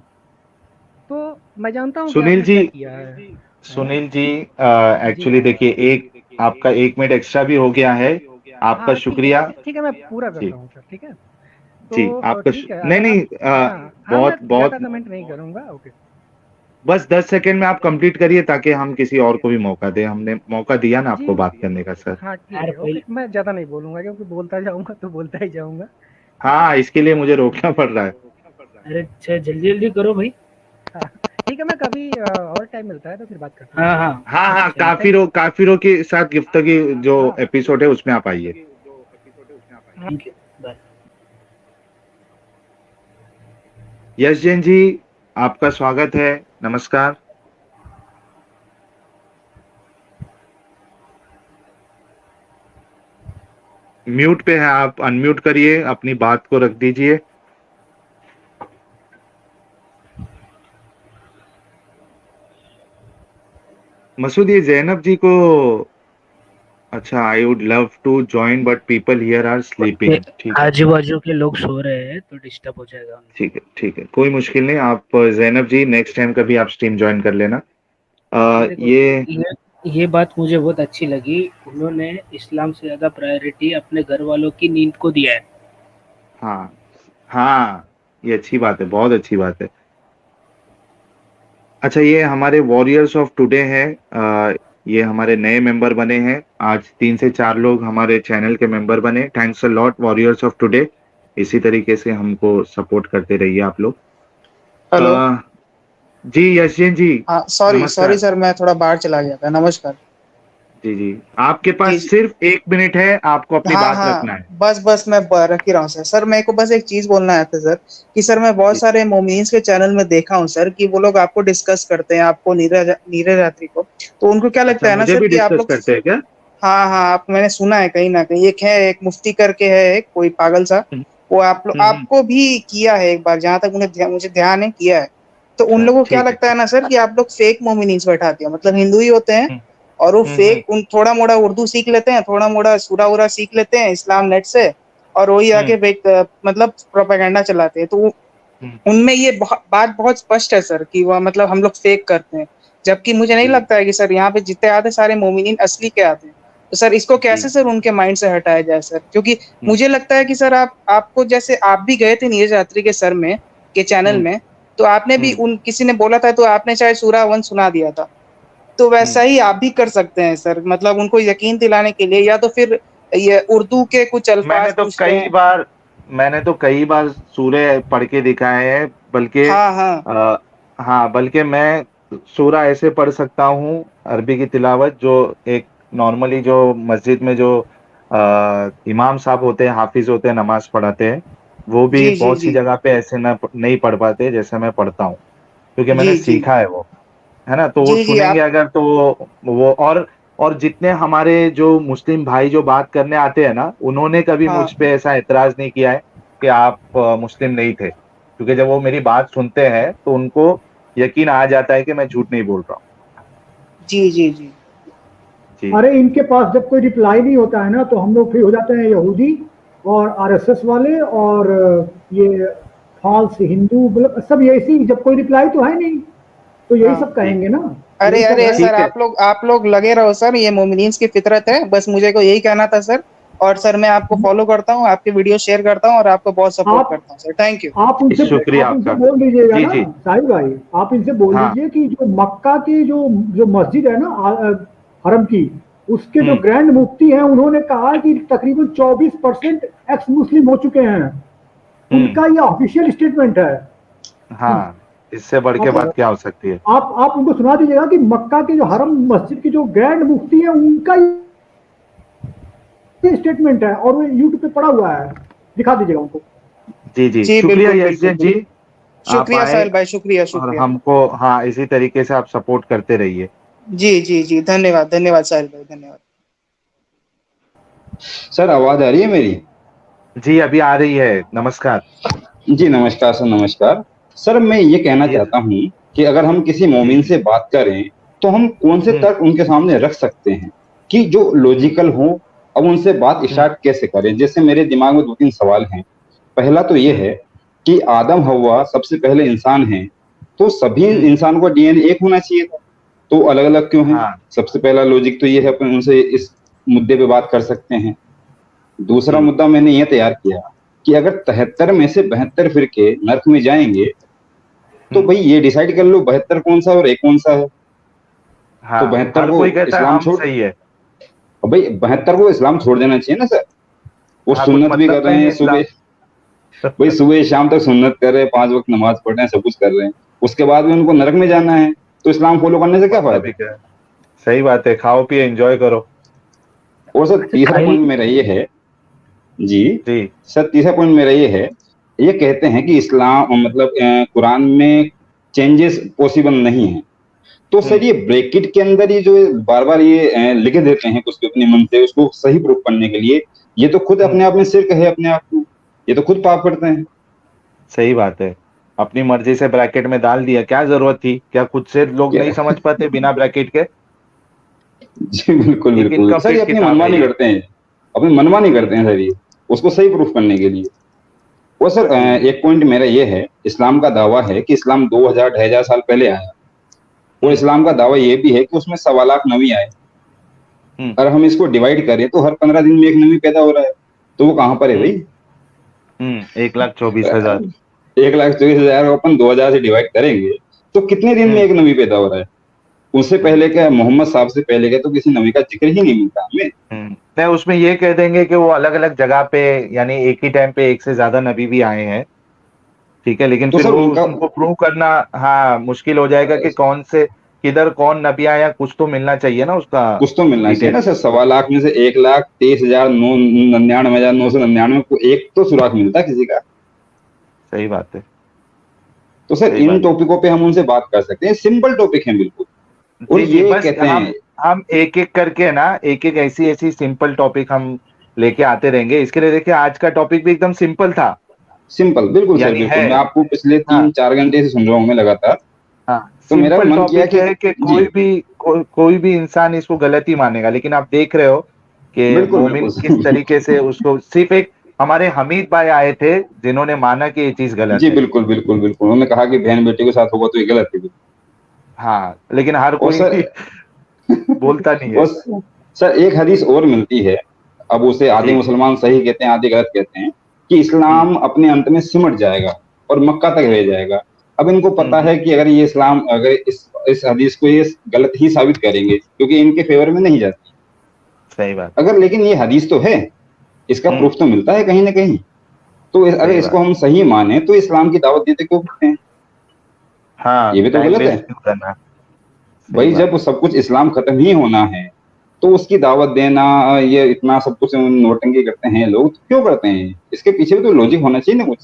तो मैं जानता हूँ कि सुनील आपने जी, क्या किया है ना? सुनील जी, जी। एक्चुअली देखिए, एक आपका 1 मिनट एक्स्ट्रा भी हो गया है। आपका हाँ, ठीक है, शुक्रिया। ठीक है, मैं पूरा जी करता हूँ सर, ठीक है? जी, तो आपका ठीक है, नहीं अगर नहीं, आप हाँ, हाँ, मैं बहुत बहुत, ज़्यादा कमेंट नहीं करूँगा, ओके। बस 10 सेकंड में आप कंप्लीट करिए ताकि हम किसी और को भी मौका दें। हमने मौका दिया ना जी, आपको बात करने का, सर। हाँ, ठीक यार है, भाई, ओके, मैं ज़्यादा नहीं बोलूँगा क्योंकि बोलता जाऊँगा तो बोलता ही जाऊँगा, ठीक है? हाँ, इसके लिए मुझे रोकना पड़ रहा है। अरे अच्छा जल्दी जल्दी करो भाई। हाँ, ठीक है, मैं कभी और टाइम मिलता है तो फिर बात करते हैं, हाँ ठीक है? हाँ हाँ हाँ, चलो। काफिरों के साथ गिफ्तगी जो हाँ, एपिसोड है उसमें आप आइए। हाँ। Thank you bye. Yash Jain ji, आपका स्वागत है। नमस्कार। म्यूट पे है आप, अनम्यूट करिए, अपनी बात को रख दीजिए। मसूद, ये जैनब जी को, अच्छा, I would love to join but people here are sleeping. ठीक है, आजू बाजू के लोग सो रहे हैं तो डिस्टर्ब हो जाएगा उनको। ठीक है, ठीक है, कोई मुश्किल नहीं। आप जैनब जी नेक्स्ट टाइम कभी आप स्ट्रीम ज्वाइन कर लेना। देखो ये ये बात मुझे बहुत अच्छी लगी। उन्होंने इस्लाम से ज्यादा प्रायोरिटी अपने घर वालों की नींद को दिया है। हाँ हाँ, ये अच्छी बात है, बहुत अच्छी बात है। अच्छा, ये हमारे वॉरियर्स ऑफ टुडे हैं। ये हमारे नए मेंबर बने हैं आज। 3 से 4 लोग हमारे चैनल के मेंबर बने। Thanks a lot warriors of today. इसी तरीके से हमको सपोर्ट करते रहिए आप लोग। हेलो। अ, जी यश जैन जी, हाँ, सॉरी नमस्कार। सॉरी सर, मैं थोड़ा बाहर चला गया था। नमस्कार। जी जी, आपके जी पास जी। सिर्फ 1 मिनट है, आपको अपनी हाँ बात हाँ, रखना है। बस बस मैं रख ही रहा हूँ सर। सर मेरे को बस एक चीज बोलना आया था सर, कि सर मैं बहुत जी, सारे मोमिन्स के चैनल में देखा हूँ सर, कि वो लोग आपको डिस्कस करते हैं, आपको नीरज यात्री को। तो उनको क्या अच्छा, लगता है ना मुझे सर भी कि आप डिस्कस लोग, करते हैं क्या? हाँ हाँ, आप, मैंने सुना है कहीं ना कहीं, एक मुफ्ती करके है, एक कोई पागल सा, हम्म वो आप लोग, हम्म, आपको भी किया है एक बार, जहां तक मुझे ध्यान है, किया है। तो उन अच्छा, लोगों को क्या ठीक है, लगता है ठीक। ना सर, कि आप लोग फेक मोमिनीस बैठाते हो, मतलब हिंदू ही होते हैं हम्म और वो हम्म फेक, उन थोड़ा मोड़ा उर्दू सीख लेते हैं, थोड़ा मोड़ा सूरा उरा सीख लेते हैं इस्लाम नेट से, और वही हम्म आके मतलब प्रोपेगेंडा चलाते हैं। तो हम्म उनमें ये बात बहुत स्पष्ट है सर, कि वह मतलब हम लोग फेक करते हैं। जबकि मुझे नहीं जी लगता है कि सर यहाँ पे जितने आते सारे मोमिनीन असली के आते हैं। तो सर इसको जी। कैसे सर उनके माइंड से हटाया जाए सर, क्योंकि हम्म मुझे लगता है कि सर आपको, जैसे आप भी गए थे नीरज यात्री के सर में, के चैनल हम्म में, तो आपने भी, हम्म उन किसी ने बोला था तो आपने शायद सूरा 1 सुना दिया था। तो वैसा हम्म। ही आप भी कर सकते हैं सर, मतलब उनको यकीन दिलाने के लिए, या तो फिर ये उर्दू के कुछ मैंने अल्फाज तो पूछते कई हैं। बार मैंने तो कई बार सूरे पढ़ के दिखाए हैं, बल्कि हाँ हाँ हाँ, बल्कि मैं सूरा ऐसे पढ़ सकता हूँ, अरबी की तिलावत, जो एक नॉर्मली जो मस्जिद में जो इमाम साहब होते हैं, हाफिज होते हैं, नमाज पढ़ाते हैं, वो भी जी जी बहुत सी जी जगह पे ऐसे नहीं पढ़ पाते जैसे मैं पढ़ता हूँ, क्योंकि जी मैंने जी सीखा है वो, है ना? तो वो जी जी सुनेंगे आप, अगर, तो वो और और जितने हमारे जो मुस्लिम भाई जो बात करने आते हैं ना, उन्होंने कभी हाँ। मुझ पे ऐसा एतराज नहीं किया है कि आप मुस्लिम नहीं थे, क्योंकि जब वो मेरी बात सुनते हैं तो उनको यकीन आ जाता है कि मैं झूठ नहीं बोल रहा हूँ। जी जी जी। जी अरे इनके पास जब कोई रिप्लाई नहीं होता है ना, तो हम लोग फिर हो जाते हैं यहूदी और आरएसएस वाले और ये फॉल्स हिंदू, मतलब सब ऐसी, जब कोई रिप्लाई तो है नहीं तो यही हाँ। सब कहेंगे ना। अरे यही सब अरे है। सर, ठीक है। आप लोग लगे रहो सर, ये मोमिनीन्स की फितरत है, बस मुझे को यही कहना था सर। और सर मैं आपको फॉलो करता हूँ, आपके वीडियो शेयर करता हूँ और आपको बहुत सपोर्ट आप करता हूँ सर। Thank you. शुक्रिया आप उनसे आपका। बोल दीजिएगा जी ना जी। साहिब भाई, आप इनसे बोल हाँ। दीजिए कि जो मक्का की जो मस्जिद है ना, हरम की, उसके जो हम्म। ग्रैंड मुफ्ती हैं, उन्होंने कहा है कि तकरीबन 24% एक्स मुस्लिम हो चुके हैं। उनका ये ऑफिशियल स्टेटमेंट है। हाँ, इससे बढ़ के बात क्या हो सकती है। आप उनको सुना दीजिएगा कि मक्का के जो हरम मस्जिद की जो ग्रैंड मुफ्ती है, उनका ये स्टेटमेंट है और वो यूट्यूब पे पड़ा हुआ है, दिखा दीजिएगा उनको। जी जी, जी शुक्रिया बिल्कुल यश बिल्कुल। जी, आप शुक्रिया आए साहिल भाई, शुक्रिया और शुक्रिया। हमको, हाँ, इसी तरीके से आप सपोर्ट करते रहिए। जी जी जी, धन्यवाद धन्यवाद साहिल भाई, धन्यवाद। सर आवाज आ रही है मेरी? जी अभी आ रही है, नमस्कार। जी नमस्कार सर, नमस्कार। सर मैं ये कहना जी चाहता हूँ कि अगर हम किसी मोमिन से बात करें तो हम कौन से तर्क उनके सामने रख सकते हैं कि जो लॉजिकल हो। अब उनसे बात स्टार्ट कैसे करें? जैसे मेरे दिमाग में 2-3 सवाल हैं। पहला तो ये है कि आदम हव्वा सबसे पहले इंसान हैं, तो सभी इंसान को डीएनए एक होना चाहिए था, तो अलग अलग क्यों हैं? हाँ। सबसे पहला लॉजिक तो ये है, अपन उनसे इस मुद्दे पे बात कर सकते हैं। दूसरा जी। मुद्दा मैंने ये तैयार किया कि अगर 73 में से 72 फिरके नर्क में जाएंगे तो भाई ये डिसाइड कर लो 72 कौन सा और एक कौन सा है। हाँ, तो 72 हर को कोई कहता है इस्लाम हम छोड़, सही है। और भाई 72 को इस्लाम छोड़ देना चाहिए ना सर। वो हाँ, कुछ सुन्नत भी मतलब कर का रहे ही हैं नहीं इस्लाम। सुबह, भाई सुबह शाम तक सुन्नत कर रहे हैं, 5 वक्त नमाज पढ़ रहे हैं, सब कुछ कर रहे हैं, उसके बाद भी उनको नरक में जाना है, तो इस्लाम फॉलो करने से क्या मतलब फायदा? ही क्या है? सही बात है, खाओ पिए एंजॉय करो। और सर तीसरा साहिल पॉइंट मेरा ये है जी, जी। सर तीसरा पॉइंट मेरा ये है, ये कहते हैं कि इस्लाम मतलब कुरान में चेंजेस पॉसिबल नहीं है, तो सर ये ब्रैकेट के अंदर ये जो बार बार ये लिख देते हैं कुछ भी अपने मन से, उसको सही प्रूफ करने के लिए, ये तो खुद अपने आप में शिर्क है, अपने आप को ये तो खुद पाप करते हैं। सही बात है, अपनी मर्जी से ब्रैकेट में डाल दिया, क्या जरूरत थी? क्या खुद से लोग क्या? नहीं समझ पाते बिना ब्रैकेट के? जी बिल्कुल एक बिल्कुल सर, ये इनकम्प्लीट अपनी किताब है मनमानी ये। करते हैं, अपनी मनमानी करते हैं सर, ये उसको सही प्रूफ करने के लिए। और सर एक पॉइंट मेरा ये है, इस्लाम का दावा है कि इस्लाम 2000-2500 साल पहले आया, और इस्लाम का दावा ये भी है कि उसमें 1.25 लाख नबी आए। अगर हम इसको डिवाइड करें तो हर 15 दिन में एक नबी पैदा हो रहा है, तो वो कहाँ पर है भाई? 1,24,000। 1,24,000 को अपन 2000 से डिवाइड करेंगे तो कितने दिन में एक नबी पैदा हो रहा है? उससे पहले क्या, मोहम्मद साहब से पहले क्या तो किसी नबी का जिक्र ही नहीं मिलता हमें। नहीं, उसमें ये कह देंगे कि वो अलग अलग जगह पे, यानी एक ही टाइम पे एक से ज्यादा नबी भी आए हैं, ठीक है, लेकिन तो फिर सर वो उनका उनको प्रूव करना, हाँ, मुश्किल हो जाएगा कि कौन से, किधर कौन नबी आया, कुछ तो मिलना चाहिए ना उसका कुछ तो मिलना चाहिए डिटेल। ना सर। 1.25 लाख में से 1,23,999,999 को एक तो सुराग मिलता है किसी का। सही बात है। तो सर सही इन बात है। टॉपिकों पे हम उनसे बात कर सकते हैं, सिंपल टॉपिक है बिल्कुल। और जी जी, ये बस कहते हैं हम एक एक करके ना, एक एक ऐसी ऐसी सिंपल टॉपिक हम लेके आते रहेंगे। इसके लिए देखिए, आज का टॉपिक भी एकदम सिंपल था, सिंपल, बिल्कुल सर यानी बिल्कुल। है, मैं आपको पिछले हाँ 3-4 घंटे से सुन रहा हूँ मैं लगातार, हाँ, तो मेरा सिंपल मन किया टॉपिक कि है कि जी कोई भी इंसान इसको गलत ही मानेगा, लेकिन आप देख रहे हो कि बिल्कुल मोमिन किस बिल्कुल तरीके से उसको, सिर्फ एक हमारे हमीद भाई आए थे जिन्होंने माना कि ये चीज गलत जी है। बिल्कुल बिल्कुल बिल्कुल, उन्होंने कहा कि बहन बेटे के साथ होगा तो ये गलत है। हाँ, लेकिन हर और कोई सर बोलता नहीं है। और सर एक हदीस और मिलती है, अब उसे आधे जी। मुसलमान सही कहते हैं, आधे गलत कहते हैं, कि इस्लाम अपने अंत में सिमट जाएगा और मक्का तक रह जाएगा। अब इनको पता है कि अगर ये इस्लाम, अगर इस हदीस को ये गलत ही साबित करेंगे, क्योंकि इनके फेवर में नहीं जाती। सही बात। अगर लेकिन ये हदीस तो है, इसका प्रूफ तो मिलता है कहीं ना कहीं, तो अगर सही इसको बात। हम सही माने तो इस्लाम की दावत देते क्यों करते हैं? हाँ, ये भी तो टाइम गलत है वेस्ट क्यों करना। सही भाई। बात जब है। सब कुछ इस्लाम खत्म ही होना है तो उसकी दावत देना, ये इतना सब कुछ नोटंकी करते हैं लोग, तो क्यों करते हैं? इसके पीछे भी तो लॉजिक होना चाहिए ना कुछ।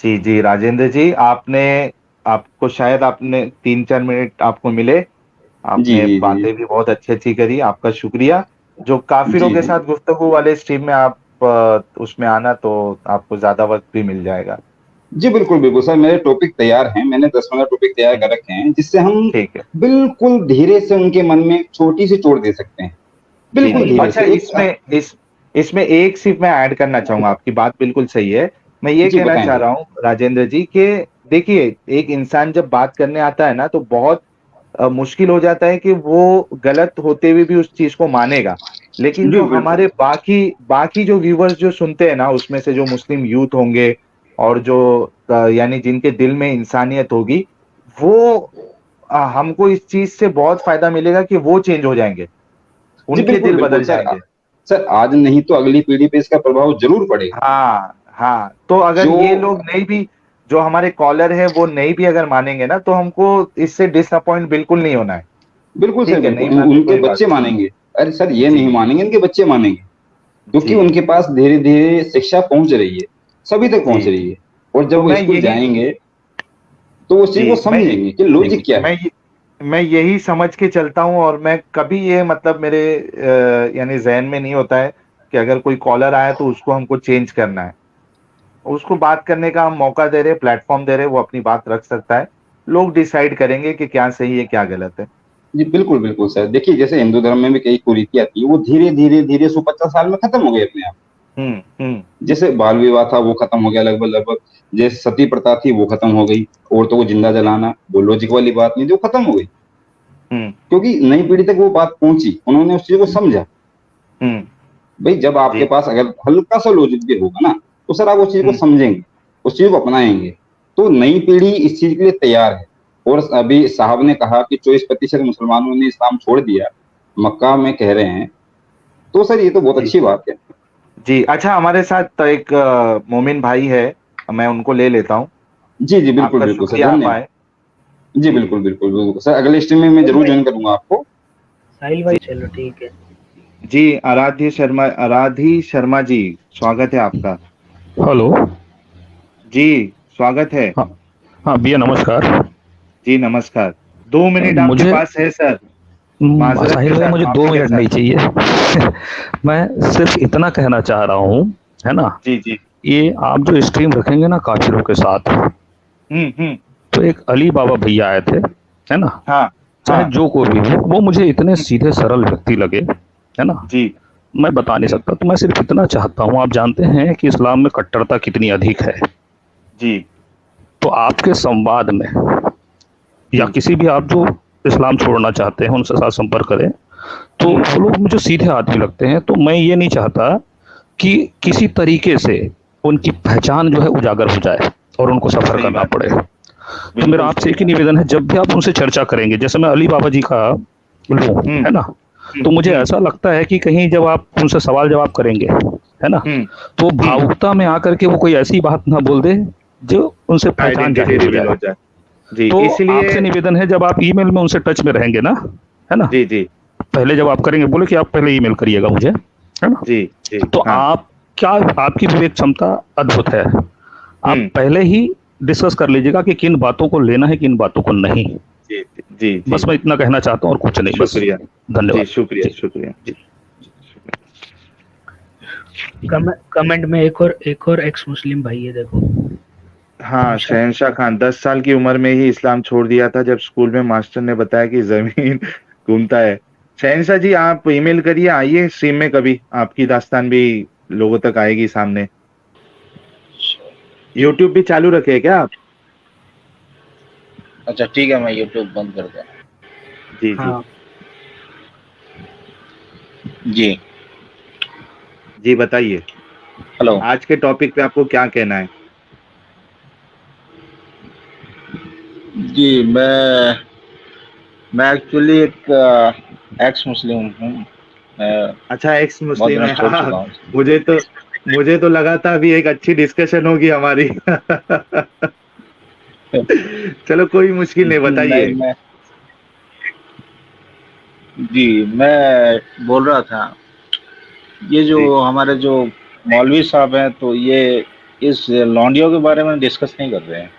जी जी, राजेंद्र जी, आपको शायद आपने 3-4 मिनट आपको मिले, आपने जी बातें भी बहुत अच्छी करी, आपका शुक्रिया। जो काफिरों जी के जी साथ गुफ्तगू वाले स्ट्रीम में आप उसमें आना, तो आपको ज्यादा वक्त भी मिल जाएगा। जी, बिल्कुल बिल्कुल सर, मेरे टॉपिक तैयार हैं, मैंने 10-15 टॉपिक तैयार कर रखे हैं, जिससे हम ठीक है। बिल्कुल धीरे से उनके मन में एक छोटी सी चोट दे सकते हैं, जी बिल्कुल जी। धीरे अच्छा, से एक। इसमें एक सिर्फ मैं ऐड करना चाहूंगा, आपकी बात बिल्कुल सही है। मैं ये जी कहना बताएं चाह सर। रहा हूँ राजेंद्र जी कि देखिए, एक इंसान जब बात करने आता है ना, तो बहुत मुश्किल हो जाता है कि वो गलत होते हुए भी उस चीज को मानेगा। लेकिन जी जो बिल्कुल। हमारे बाकी बाकी जो व्यूवर्स जो सुनते हैं ना, उसमें से जो मुस्लिम यूथ होंगे और जो यानी जिनके दिल में इंसानियत होगी, वो हमको इस चीज से बहुत फायदा मिलेगा कि वो चेंज हो जाएंगे, जी उनके बिल्कुल दिल बिल्कुल बदल सर। जाएंगे। सर आज नहीं तो अगली पीढ़ी पे इसका प्रभाव जरूर पड़ेगा। हाँ हाँ, तो अगर जो ये लोग नहीं भी, जो हमारे कॉलर है वो नहीं भी अगर मानेंगे ना, तो हमको इससे डिसअपॉइंट बिल्कुल नहीं होना है। बिल्कुल सर, ठीक है, बिल्कुल नहीं माने उनके कोई बात बच्चे मानेंगे। अरे सर ये जी नहीं मानेंगे, इनके बच्चे मानेंगे, क्योंकि जी उनके पास धीरे धीरे शिक्षा पहुंच रही है, सभी तक जी पहुंच रही जी। है। और जब तो वो मैं स्कूल यही जाएंगे तो उस चीज को जी समझेंगे कि लॉजिक क्या मैं है। ये- मैं यही समझ के चलता हूँ, और मैं कभी ये मतलब मेरे यानी जहन में नहीं होता है कि अगर कोई कॉलर आया तो उसको हमको चेंज करना है। उसको बात करने का हम मौका दे रहे, प्लेटफॉर्म दे रहे, वो अपनी बात रख सकता है। लोग डिसाइड करेंगे कि क्या सही है क्या गलत है। जी बिल्कुल बिल्कुल सर, देखिए जैसे हिंदू धर्म में भी कई कुरीतियां थी, वो धीरे धीरे धीरे 150 साल में खत्म हो गई अपने आप। हम्म। जैसे बाल विवाह था वो खत्म हो गया लगभग लगभग। जैसे सती प्रथा थी वो खत्म हो गई। औरतों को जिंदा जलाना वो लॉजिक वाली बात नहीं थी, वो खत्म हो गई, हम्म क्योंकि नई पीढ़ी तक वो बात पहुंची, उन्होंने उस चीज को समझा। हम्म। भाई जब आपके जी। पास अगर हल्का सा लॉजिक भी होगा ना, तो सर आप उस चीज को हम्म समझेंगे, उस चीज को अपनाएंगे। तो नई पीढ़ी इस चीज के लिए तैयार है। और अभी साहब ने कहा कि 24% मुसलमानों ने इस्लाम छोड़ दिया, मक्का में कह रहे हैं, तो सर ये तो बहुत जी अच्छी बात है। जी। अच्छा, हमारे साथ एक मोमिन भाई है, मैं उनको ले लेता हूँ। जी जी बिल्कुल आपका बिल्कुल सर, शुक्रिया आप धन्यवाद। आए। जी जी जी। बिल्कुल बिल्कुल बिल्कुल सर, अगले स्ट्रीम में मैं जरूर ज्वाइन करूंगा आपको। साहिल भाई चलो ठीक है। जी, आराधी शर्मा जी, स्वागत है आपका। हेलो। जी, स्वागत है। हाँ हाँ भैया नमस्कार। जी नमस्कार। 2 मिनट आपके मुझे पास है सर, माजरत साहिल के भाई साथ, मुझे दो माफी के मिनट साथ। नहीं चाहिए। मैं सिर्फ इतना कहना चाह रहा हूँ, है ना, जी जी। ये आप जो स्ट्रीम रखेंगे ना काफिरों के साथ, हम्म। तो एक अली बाबा भैया आए थे, है ना, हाँ चाहे हाँ। जो कोई भी हो, वो मुझे इतने सीधे सरल व्यक्ति लगे, है ना, जी। मैं बता नहीं सकता। तो मैं सिर्फ इतना चाहता हूँ, आप जानते हैं कि इस्लाम में कट्टरता कितनी अधिक है, जी तो आपके संवाद में या किसी भी आप जो इस्लाम छोड़ना चाहते हैं उनसे साथ संपर्क करें, तो वो लोग मुझे सीधे आदमी लगते हैं। तो मैं ये नहीं चाहता कि किसी तरीके से उनकी पहचान जो है उजागर हो जाए और उनको सफर सही करना बात पड़े। तो मेरा बिल्कुल आपसे सही एक ही बात। निवेदन है, जब भी आप उनसे चर्चा करेंगे, जैसे मैं अली बाबा जी का लूं, है ना, तो मुझे ऐसा लगता है कि कहीं जब आप उनसे सवाल जवाब करेंगे, है ना, तो भावुकता में आकर के वो कोई ऐसी बात ना बोल दे जो उनसे पहचान आइडेंटिटी जाहिर हो रिवील हो जाए। जाए। जी, तो इसलिए आपसे निवेदन है, जब आप ईमेल में उनसे टच में रहेंगे ना, है ना, जी जी पहले जब आप करेंगे, बोले कि आप पहले ईमेल करिएगा मुझे, है ना, जी जी। तो हाँ। आप क्या, आपकी विवेक क्षमता अद्भुत है। आप पहले ही डिस्कस कर लीजिएगा कि किन बातों को लेना है, किन बातों को नहीं। जी जी जी। बस मैं इतना कहना चाहता हूँ और कुछ नहीं, बस शुक्रिया जी, धन्यवाद शुक्रिया जी। शुक्रिया। जी कमेंट में एक और एक्स मुस्लिम भाई है, देखो। हाँ, शहनशाह खान 10 साल की उम्र में ही इस्लाम छोड़ दिया था, जब स्कूल में मास्टर ने बताया कि जमीन घूमता है। शहनशाह जी, आप ईमेल करिए, आइए स्ट्रीम में कभी, आपकी दास्तान भी लोगों तक आएगी सामने। यूट्यूब भी चालू रखे क्या आप? अच्छा ठीक है, मैं यूट्यूब बंद कर दूं। जी जी हाँ जी जी, बताइए हेलो। आज के टॉपिक पे आपको क्या कहना है? जी मैं एक्चुअली एक एक्स मुस्लिम हूँ। मैं अच्छा, एक्स बहुत मुस्लिम दिनों है। से छोड़ हाँ, चुका हूँ। मुझे तो लगा था अभी एक अच्छी डिस्कशन होगी हमारी। चलो, कोई मुश्किल नहीं, नहीं बताइए। मैं बोल रहा था, ये जो जी, हमारे जो मौलवी साहब हैं, तो ये इस लौंडियों के बारे में डिस्कस नहीं कर रहे हैं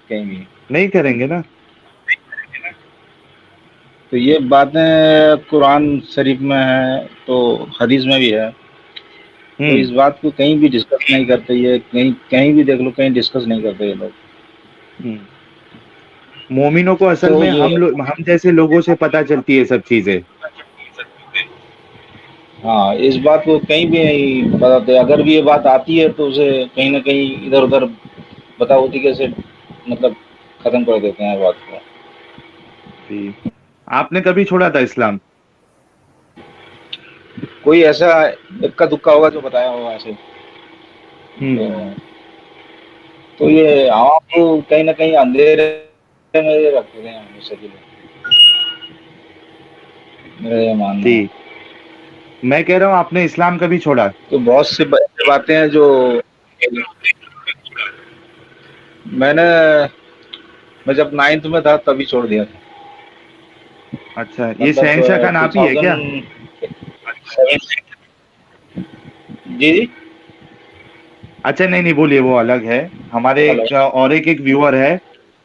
कहीं भी। नहीं करेंगे ना। तो ये बातें कुरान शरीफ में है, तो हदीस में भी है। तो इस बात को कहीं भी डिस्कस नहीं करते, ये कहीं भी देख लो, कहीं डिस्कस नहीं करते ये लोग। मोमिनों को असल तो में ये हम जैसे लोगों से पता चलती है सब चीजें। हाँ, इस बात को कहीं भी नहीं बताते। अगर भी ये बात आती है तो उसे कहीं ना कहीं इधर उधर बता होती कैसे मतलब खत्म कर देते हैं बात को। जी, आपने कभी छोड़ा था इस्लाम? कोई ऐसा इक्का दुक्का होगा जो बताया होगा ऐसे। तो ये आवाम को कहीं ना कहीं अंधेरे में रखते हैं हमेशा के लिए, मेरा ये मानना है। मैं कह रहा हूँ आपने इस्लाम कभी छोड़ा? तो बहुत सी बातें हैं जो मैं जब 9th में था तभी छोड़ दिया था। अच्छा, ये शहंशाह खान आप ही है क्या? जी। अच्छा, नहीं बोलिए, वो अलग है। हमारे और एक व्यूअर है,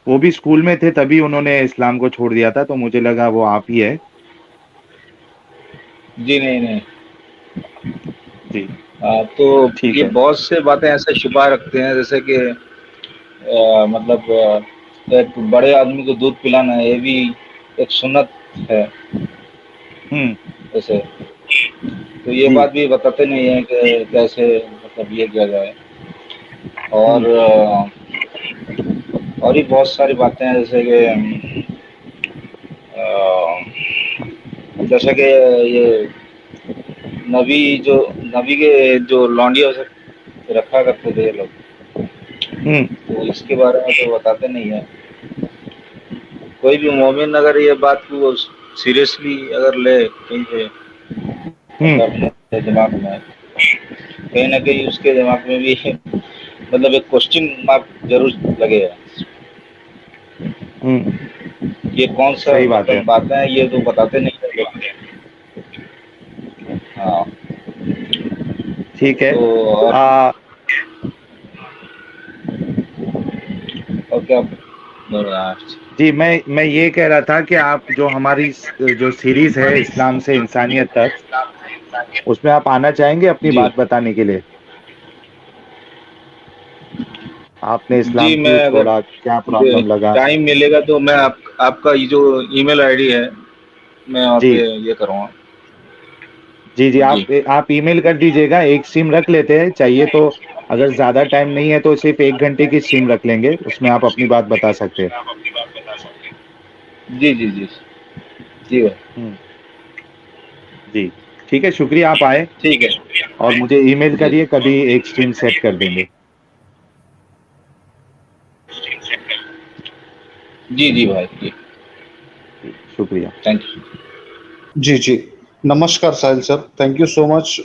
वो भी स्कूल में थे तभी उन्होंने इस्लाम को छोड़ दिया था, तो मुझे लगा वो आप ही है। जी नहीं। जी। तो ये बहुत से बातें ऐसे छुपा रखते हैं, जैसे कि मतलब एक बड़े आदमी को दूध पिलाना, ये भी एक सुन्नत है जैसे। तो ये बात भी बताते नहीं है कि कैसे मतलब ये किया जाए। और भी बहुत सारी बातें हैं, जैसे कि ये नबी के जो लौंडिया से रखा करते थे ये लोग, तो इसके बारे में तो बताते नहीं है। कोई भी मोमिन अगर ये बात को सीरियसली अगर ले कहीं पे अपने दिमाग में, कहीं ना कहीं उसके दिमाग में भी मतलब एक क्वेश्चन मार्क जरूर लगेगा। ये कौन सा बातें हैं, ये तो बताते नहीं है। हाँ, ठीक है। तो और क्या जी, मैं ये कह रहा था कि आप जो हमारी जो सीरीज है इस्लाम से इंसानियत तक, उसमें आप आना चाहेंगे अपनी बात बताने के लिए? आपने इस्लाम क्यों छोड़ा, क्या प्रॉब्लम लगा? टाइम मिलेगा तो मैं आपका ये जो ईमेल आईडी है मैं वहाँ पे ये करूँगा। जी, आप ईमेल कर दीजिएगा। एक सिम रख लेते हैं, चाहिए तो अगर ज्यादा टाइम नहीं है तो सिर्फ 1 घंटे की सिम रख लेंगे, उसमें आप अपनी बात बता सकते हैं। जी है। जी, ठीक है, शुक्रिया आप आए। ठीक है, और मुझे ईमेल करिए, कभी एक स्ट्रीम सेट कर देंगे। जी भाई, जी शुक्रिया, थैंक यू। जी नमस्कार Sahil sir, thank you so much.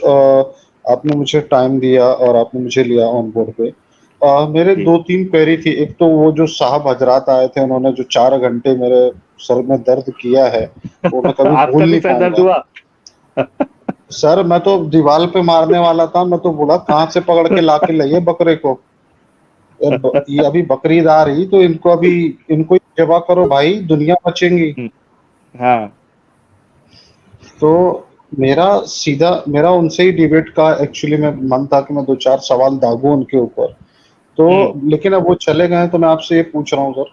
आपने मुझे टाइम दिया और आपने मुझे लिया ऑन बोर्ड पे। मेरे 2-3 क्वेरी थी। एक तो वो जो साहब हजरात आए थे, उन्होंने जो 4 घंटे मेरे सर में दर्द किया है वो मैं कभी भूल नहीं पाऊंगा। सर मैं तो दीवार पे मारने वाला था, मैं तो बोला कहाँ से पकड़ के लाके लाइए बकरे को। ये अभी बकरीद आ रही तो इनको जबा करो भाई, दुनिया बचेंगी। हाँ। तो मेरा उनसे ही डिबेट का एक्चुअली में मन था कि मैं 2-4 सवाल दागूं उनके ऊपर। तो लेकिन अब वो चले गए, तो मैं आपसे ये पूछ रहा हूँ सर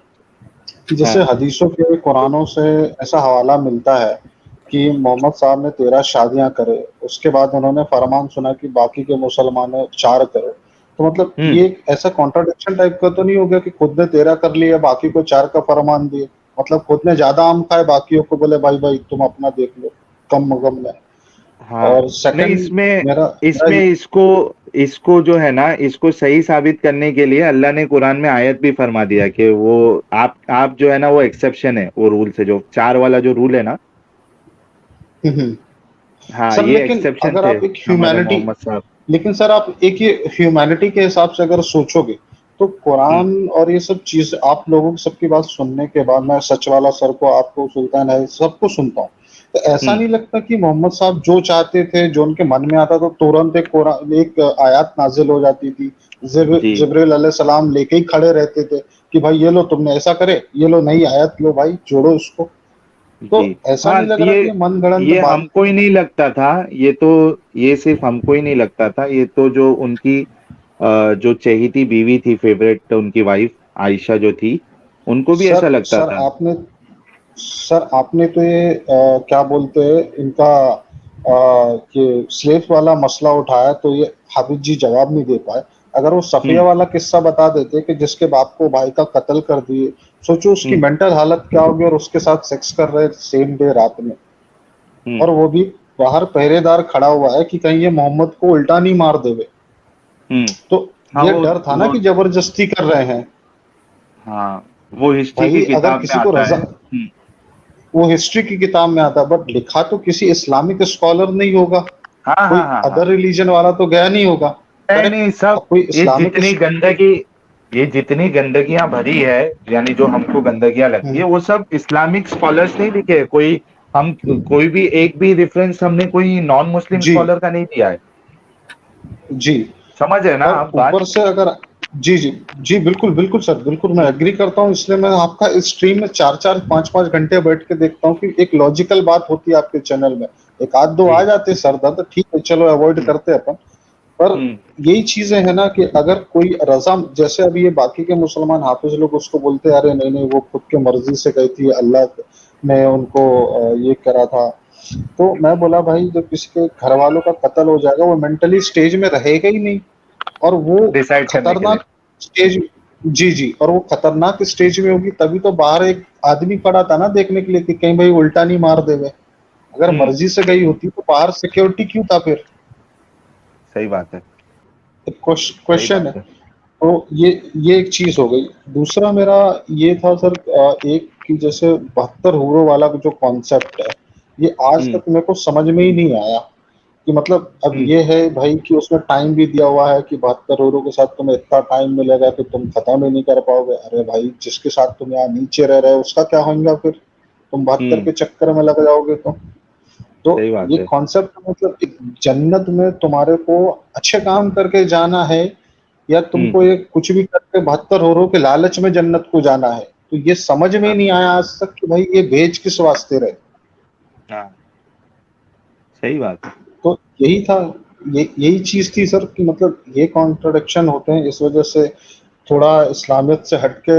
कि जैसे हदीसों के कुरानों से ऐसा हवाला मिलता है कि मोहम्मद साहब ने 13 शादियां करे, उसके बाद उन्होंने फरमान सुना कि बाकी के मुसलमानों 4 करो। तो मतलब ये ऐसा कॉन्ट्राडिक्शन टाइप का तो नहीं हो गया कि खुद ने 13 कर लिया, बाकी को 4 का फरमान दिए? मतलब खुद ने ज्यादा आम खाए, बाकियों को बोले भाई तुम अपना देख लो कम मगम में। हाँ, और सेकंड इसमें इसको जो है ना, इसको सही साबित करने के लिए अल्लाह ने कुरान में आयत भी फरमा दिया कि वो आप जो है ना, वो एक्सेप्शन है वो रूल से, जो 4 वाला जो रूल है ना। हाँ, सर, ये लेकिन एक्सेप्शन अगर आप एक ह्यूमैनिटी, लेकिन सर आप एक ये ह्यूमैनिटी के हिसाब से अगर सोचोगे तो कुरान और ये सब चीज आप लोगों की सबकी बात सुनने के बाद, मैं सच वाला सर को, आपको, सुल्तान है, सबको सुनता हूँ, तो ऐसा नहीं लगता कि मोहम्मद साहब जो चाहते थे, जो उनके मन में आता, तो तुरंत एक आयत नाजिल हो जाती थी, जिब्रील अलैहिस्सलाम लेके ही खड़े रहते थे कि भाई ये लो तुमने ऐसा करे, ये लो नई आयत लो भाई, जोड़ो इसको। तो जी ऐसा हाँ, नहीं लग रहा कि ये मनगढ़ंत ये बात। हमको ही नहीं लगता था, ये सिर्फ हमको ही नहीं लगता था, ये तो जो उनकी जो चहेती बीवी थी, फेवरेट उनकी वाइफ आयशा जो थी, उनको भी ऐसा सर लगता सर था। आपने तो ये क्या बोलते हैं इनका ये स्लेव वाला मसला उठाया, तो ये हाफिज जी जवाब नहीं दे पाए। अगर वो सफिया वाला किस्सा बता देते कि जिसके बाप को भाई का कत्ल कर दिए, सोचो उसकी मेंटल हालत क्या होगी, और उसके साथ सेक्स कर रहे सेम डे रात में, और वो भी बाहर पहरेदार खड़ा हुआ है कि कहीं ये मोहम्मद को उल्टा नहीं मार देवे। तो हाँ, ये डर था ना कि जबरदस्ती कर रहे हैं। हाँ, वो हिस्ट्री भाई की अगर किताब में किसी को आता रजा, है। वो हिस्ट्री की किताब में आता, बट लिखा तो किसी इस्लामिक स्कॉलर नहीं होगा, हाँ कोई हाँ हाँ अदर रिलीजन वाला तो गया नहीं होगा। नहीं नहीं, सब कोई ये इस्लामिक जितनी गंदगियां भरी है, यानी जो हमको गंदगियां लगती है, वो सब इस्लामिक स्कॉलर्स नहीं लिखे। कोई भी एक भी रेफरेंस हमने कोई नॉन मुस्लिम जी स्कॉलर का नहीं दिया है। जी, समझ है ना और आप बात? ऊपर से अगर जी जी जी, बिल्कुल बिल्कुल सर, बिल्कुल मैं एग्री करता हूँ। इसलिए मैं आपका इस स्ट्रीम में 4-4 5-5 घंटे बैठ के देखता हूँ कि एक लॉजिकल बात होती है आपके चैनल में। एक आध दो आ जाते सर दर्द, ठीक है चलो अवॉइड करते हैं अपन, पर यही चीजें है ना कि अगर कोई रजा, जैसे अभी ये बाकी के मुसलमान हाफिज लोग उसको बोलते हैं अरे नहीं नहीं वो खुद के मर्जी से गई थी, अल्लाह ने उनको ये करा था। तो मैं बोला भाई जब किसी के घर वालों का कत्ल हो जाएगा, वो मेंटली स्टेज में रहेगा ही नहीं, और वो डिसाइड करने के लिए। खतरनाक स्टेज, जी जी, और वो खतरनाक स्टेज में होगी, तभी तो बाहर एक आदमी पड़ा था ना देखने के लिए कि कहीं भाई उल्टा नहीं मार देवे। अगर मर्जी से गई होती तो बाहर सिक्योरिटी क्यों था फिर? सही बात है, क्वेश्चन है। तो ये एक चीज हो गई। दूसरा मेरा ये था सर, एक कि जैसे 72 हूरों वाला जो कॉन्सेप्ट है, ये आज तक मेरे को समझ में ही नहीं आया कि मतलब अब ये है भाई कि उसमें टाइम भी दिया हुआ है कि 72 हूरों के साथ तुम्हें इतना टाइम मिलेगा कि तुम खत्म ही नहीं कर पाओगे। अरे भाई जिसके साथ तुम यहाँ नीचे रह रहे हो उसका क्या होगा फिर? तुम 72 के चक्कर में लग जाओगे तो ये कॉन्सेप्ट मतलब एक जन्नत में तुम्हारे को अच्छे काम करके जाना है, या तुमको ये कुछ भी करके 72 हूरों के लालच में जन्नत को जाना है? तो ये समझ में नहीं आया आज तक कि भाई ये भेज किस वास्ते रहे। हाँ, सही बात है। तो यही था, यही चीज थी सर कि मतलब ये कॉन्ट्रडिक्शन होते हैं, इस वजह से थोड़ा इस्लामियत से हटके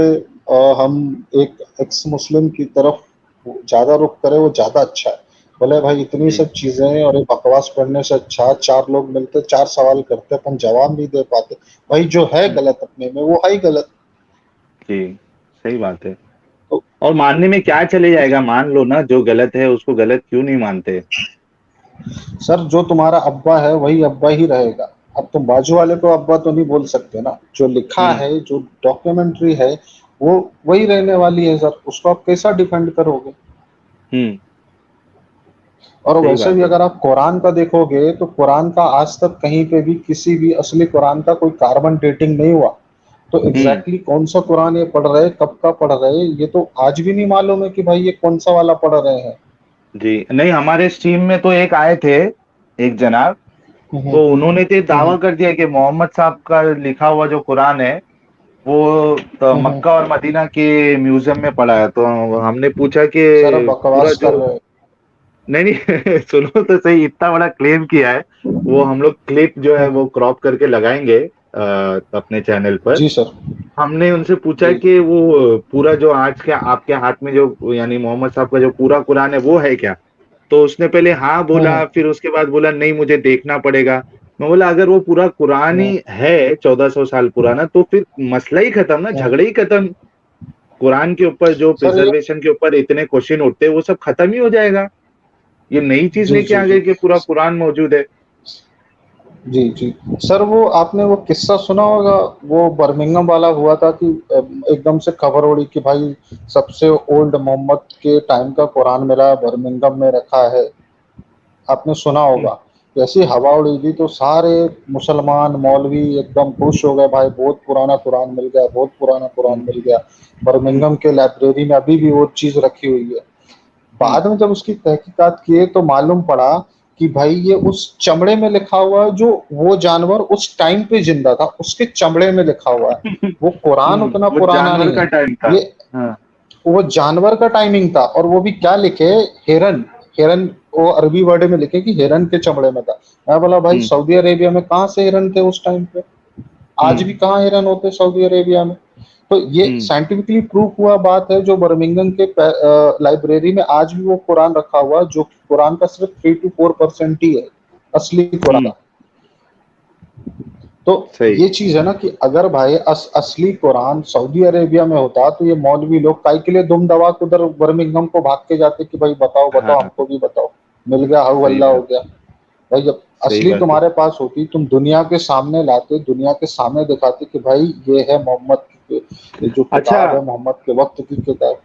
हम एक एक्स मुस्लिम की तरफ ज्यादा रुख करें, वो ज्यादा अच्छा है। बोले भाई इतनी सब चीजें हैं और एक बकवास पढ़ने से अच्छा 4 लोग मिलते 4 सवाल करते अपन जवाब नहीं दे पाते। भाई जो है गलत अपने में वो है ही गलत। जी सही बात है। और मानने में क्या चले जाएगा, मान लो ना, जो गलत है उसको गलत क्यों नहीं मानते? सर जो तुम्हारा अब्बा है वही अब्बा ही रहेगा। अब तुम बाजू वाले को अब्बा तो नहीं बोल सकते ना। जो लिखा है, जो डॉक्यूमेंट्री है, वो वही रहने वाली है सर, उसको आप कैसा डिफेंड करोगे? और वैसे भी अगर आप कुरान का देखोगे तो कुरान का आज तक कहीं पे भी किसी भी असली कुरान का कोई कार्बन डेटिंग नहीं हुआ। तो एग्जैक्टली कौन सा कुरान ये पढ़ रहे, कब का पढ़ रहे, ये तो आज भी नहीं मालूम है कि भाई ये कौन सा वाला पढ़ रहे हैं। जी नहीं, हमारे स्ट्रीम में तो एक आए थे, एक जनाब, तो उन्होंने तो दावा कर दिया कि मोहम्मद साहब का लिखा हुआ जो कुरान है वो तो मक्का और मदीना के म्यूजियम में पड़ा है। तो हमने पूछा कि पूरा जो नहीं सुनो तो सही, इतना बड़ा क्लेम किया है। वो हम लोग क्लिप जो है वो क्रॉप करके लगाएंगे अपने चैनल पर। जी सर। हमने उनसे पूछा कि वो पूरा जो आज के आपके हाथ में जो यानी मोहम्मद साहब का जो पूरा कुरान है वो है क्या? तो उसने पहले हाँ बोला, फिर उसके बाद बोला नहीं मुझे देखना पड़ेगा। मैं बोला अगर वो पूरा कुरान ही है 1400 साल पुराना तो फिर मसला ही खत्म ना, झगड़े ही खत्म। कुरान के ऊपर जो प्रिजर्वेशन के ऊपर इतने क्वेश्चन उठते वो सब खत्म ही हो जाएगा। ये नई चीज लेके आ गए कि पूरा कुरान मौजूद है। जी जी सर, वो आपने वो किस्सा सुना होगा, वो बर्मिंघम वाला हुआ था कि एकदम से खबर उड़ी कि भाई सबसे ओल्ड मोहम्मद के टाइम का कुरान मिला, बर्मिंघम में रखा है। आपने सुना होगा। जैसी हवा उड़ी थी तो सारे मुसलमान मौलवी एकदम खुश हो गए, भाई बहुत पुराना कुरान मिल गया, बहुत पुराना कुरान मिल गया। बर्मिंघम के लाइब्रेरी में अभी भी वो चीज रखी हुई है। बाद में जब उसकी तहकीकात किए तो मालूम पड़ा कि भाई ये उस चमड़े में लिखा हुआ है जो वो जानवर उस टाइम पे जिंदा था, उसके चमड़े में लिखा हुआ है। वो कुरान उतना पुराना नहीं है। वो जानवर का टाइमिंग था, और वो भी क्या लिखे, हिरन, हिरन वो अरबी वर्ड में लिखे कि हिरन के चमड़े में था। मैं बोला भाई सऊदी अरेबिया में कहाँ से हिरन थे उस टाइम पे, आज भी कहाँ हिरन होते सऊदी अरेबिया में। तो ये साइंटिफिकली प्रूफ हुआ बात है। जो बर्मिंघम के लाइब्रेरी में आज भी वो कुरान रखा हुआ, जो कुरान का सिर्फ 3 to 4% ही है असली कुरान। तो ये चीज है ना कि अगर भाई असली कुरान सऊदी अरेबिया में होता तो ये मौलवी लोग काहे के लिए दुम दबा के उधर बर्मिंघम को भाग के जाते कि भाई बताओ बताओ, हमको भी बताओ, मिल गया हाउ अल्लाह हो गया। भाई जब असली तुम्हारे पास होती, तुम दुनिया के सामने लाते, दुनिया के सामने दिखाते कि भाई ये है मोहम्मद की जो किताब है, मोहम्मद के वक्त की किताब।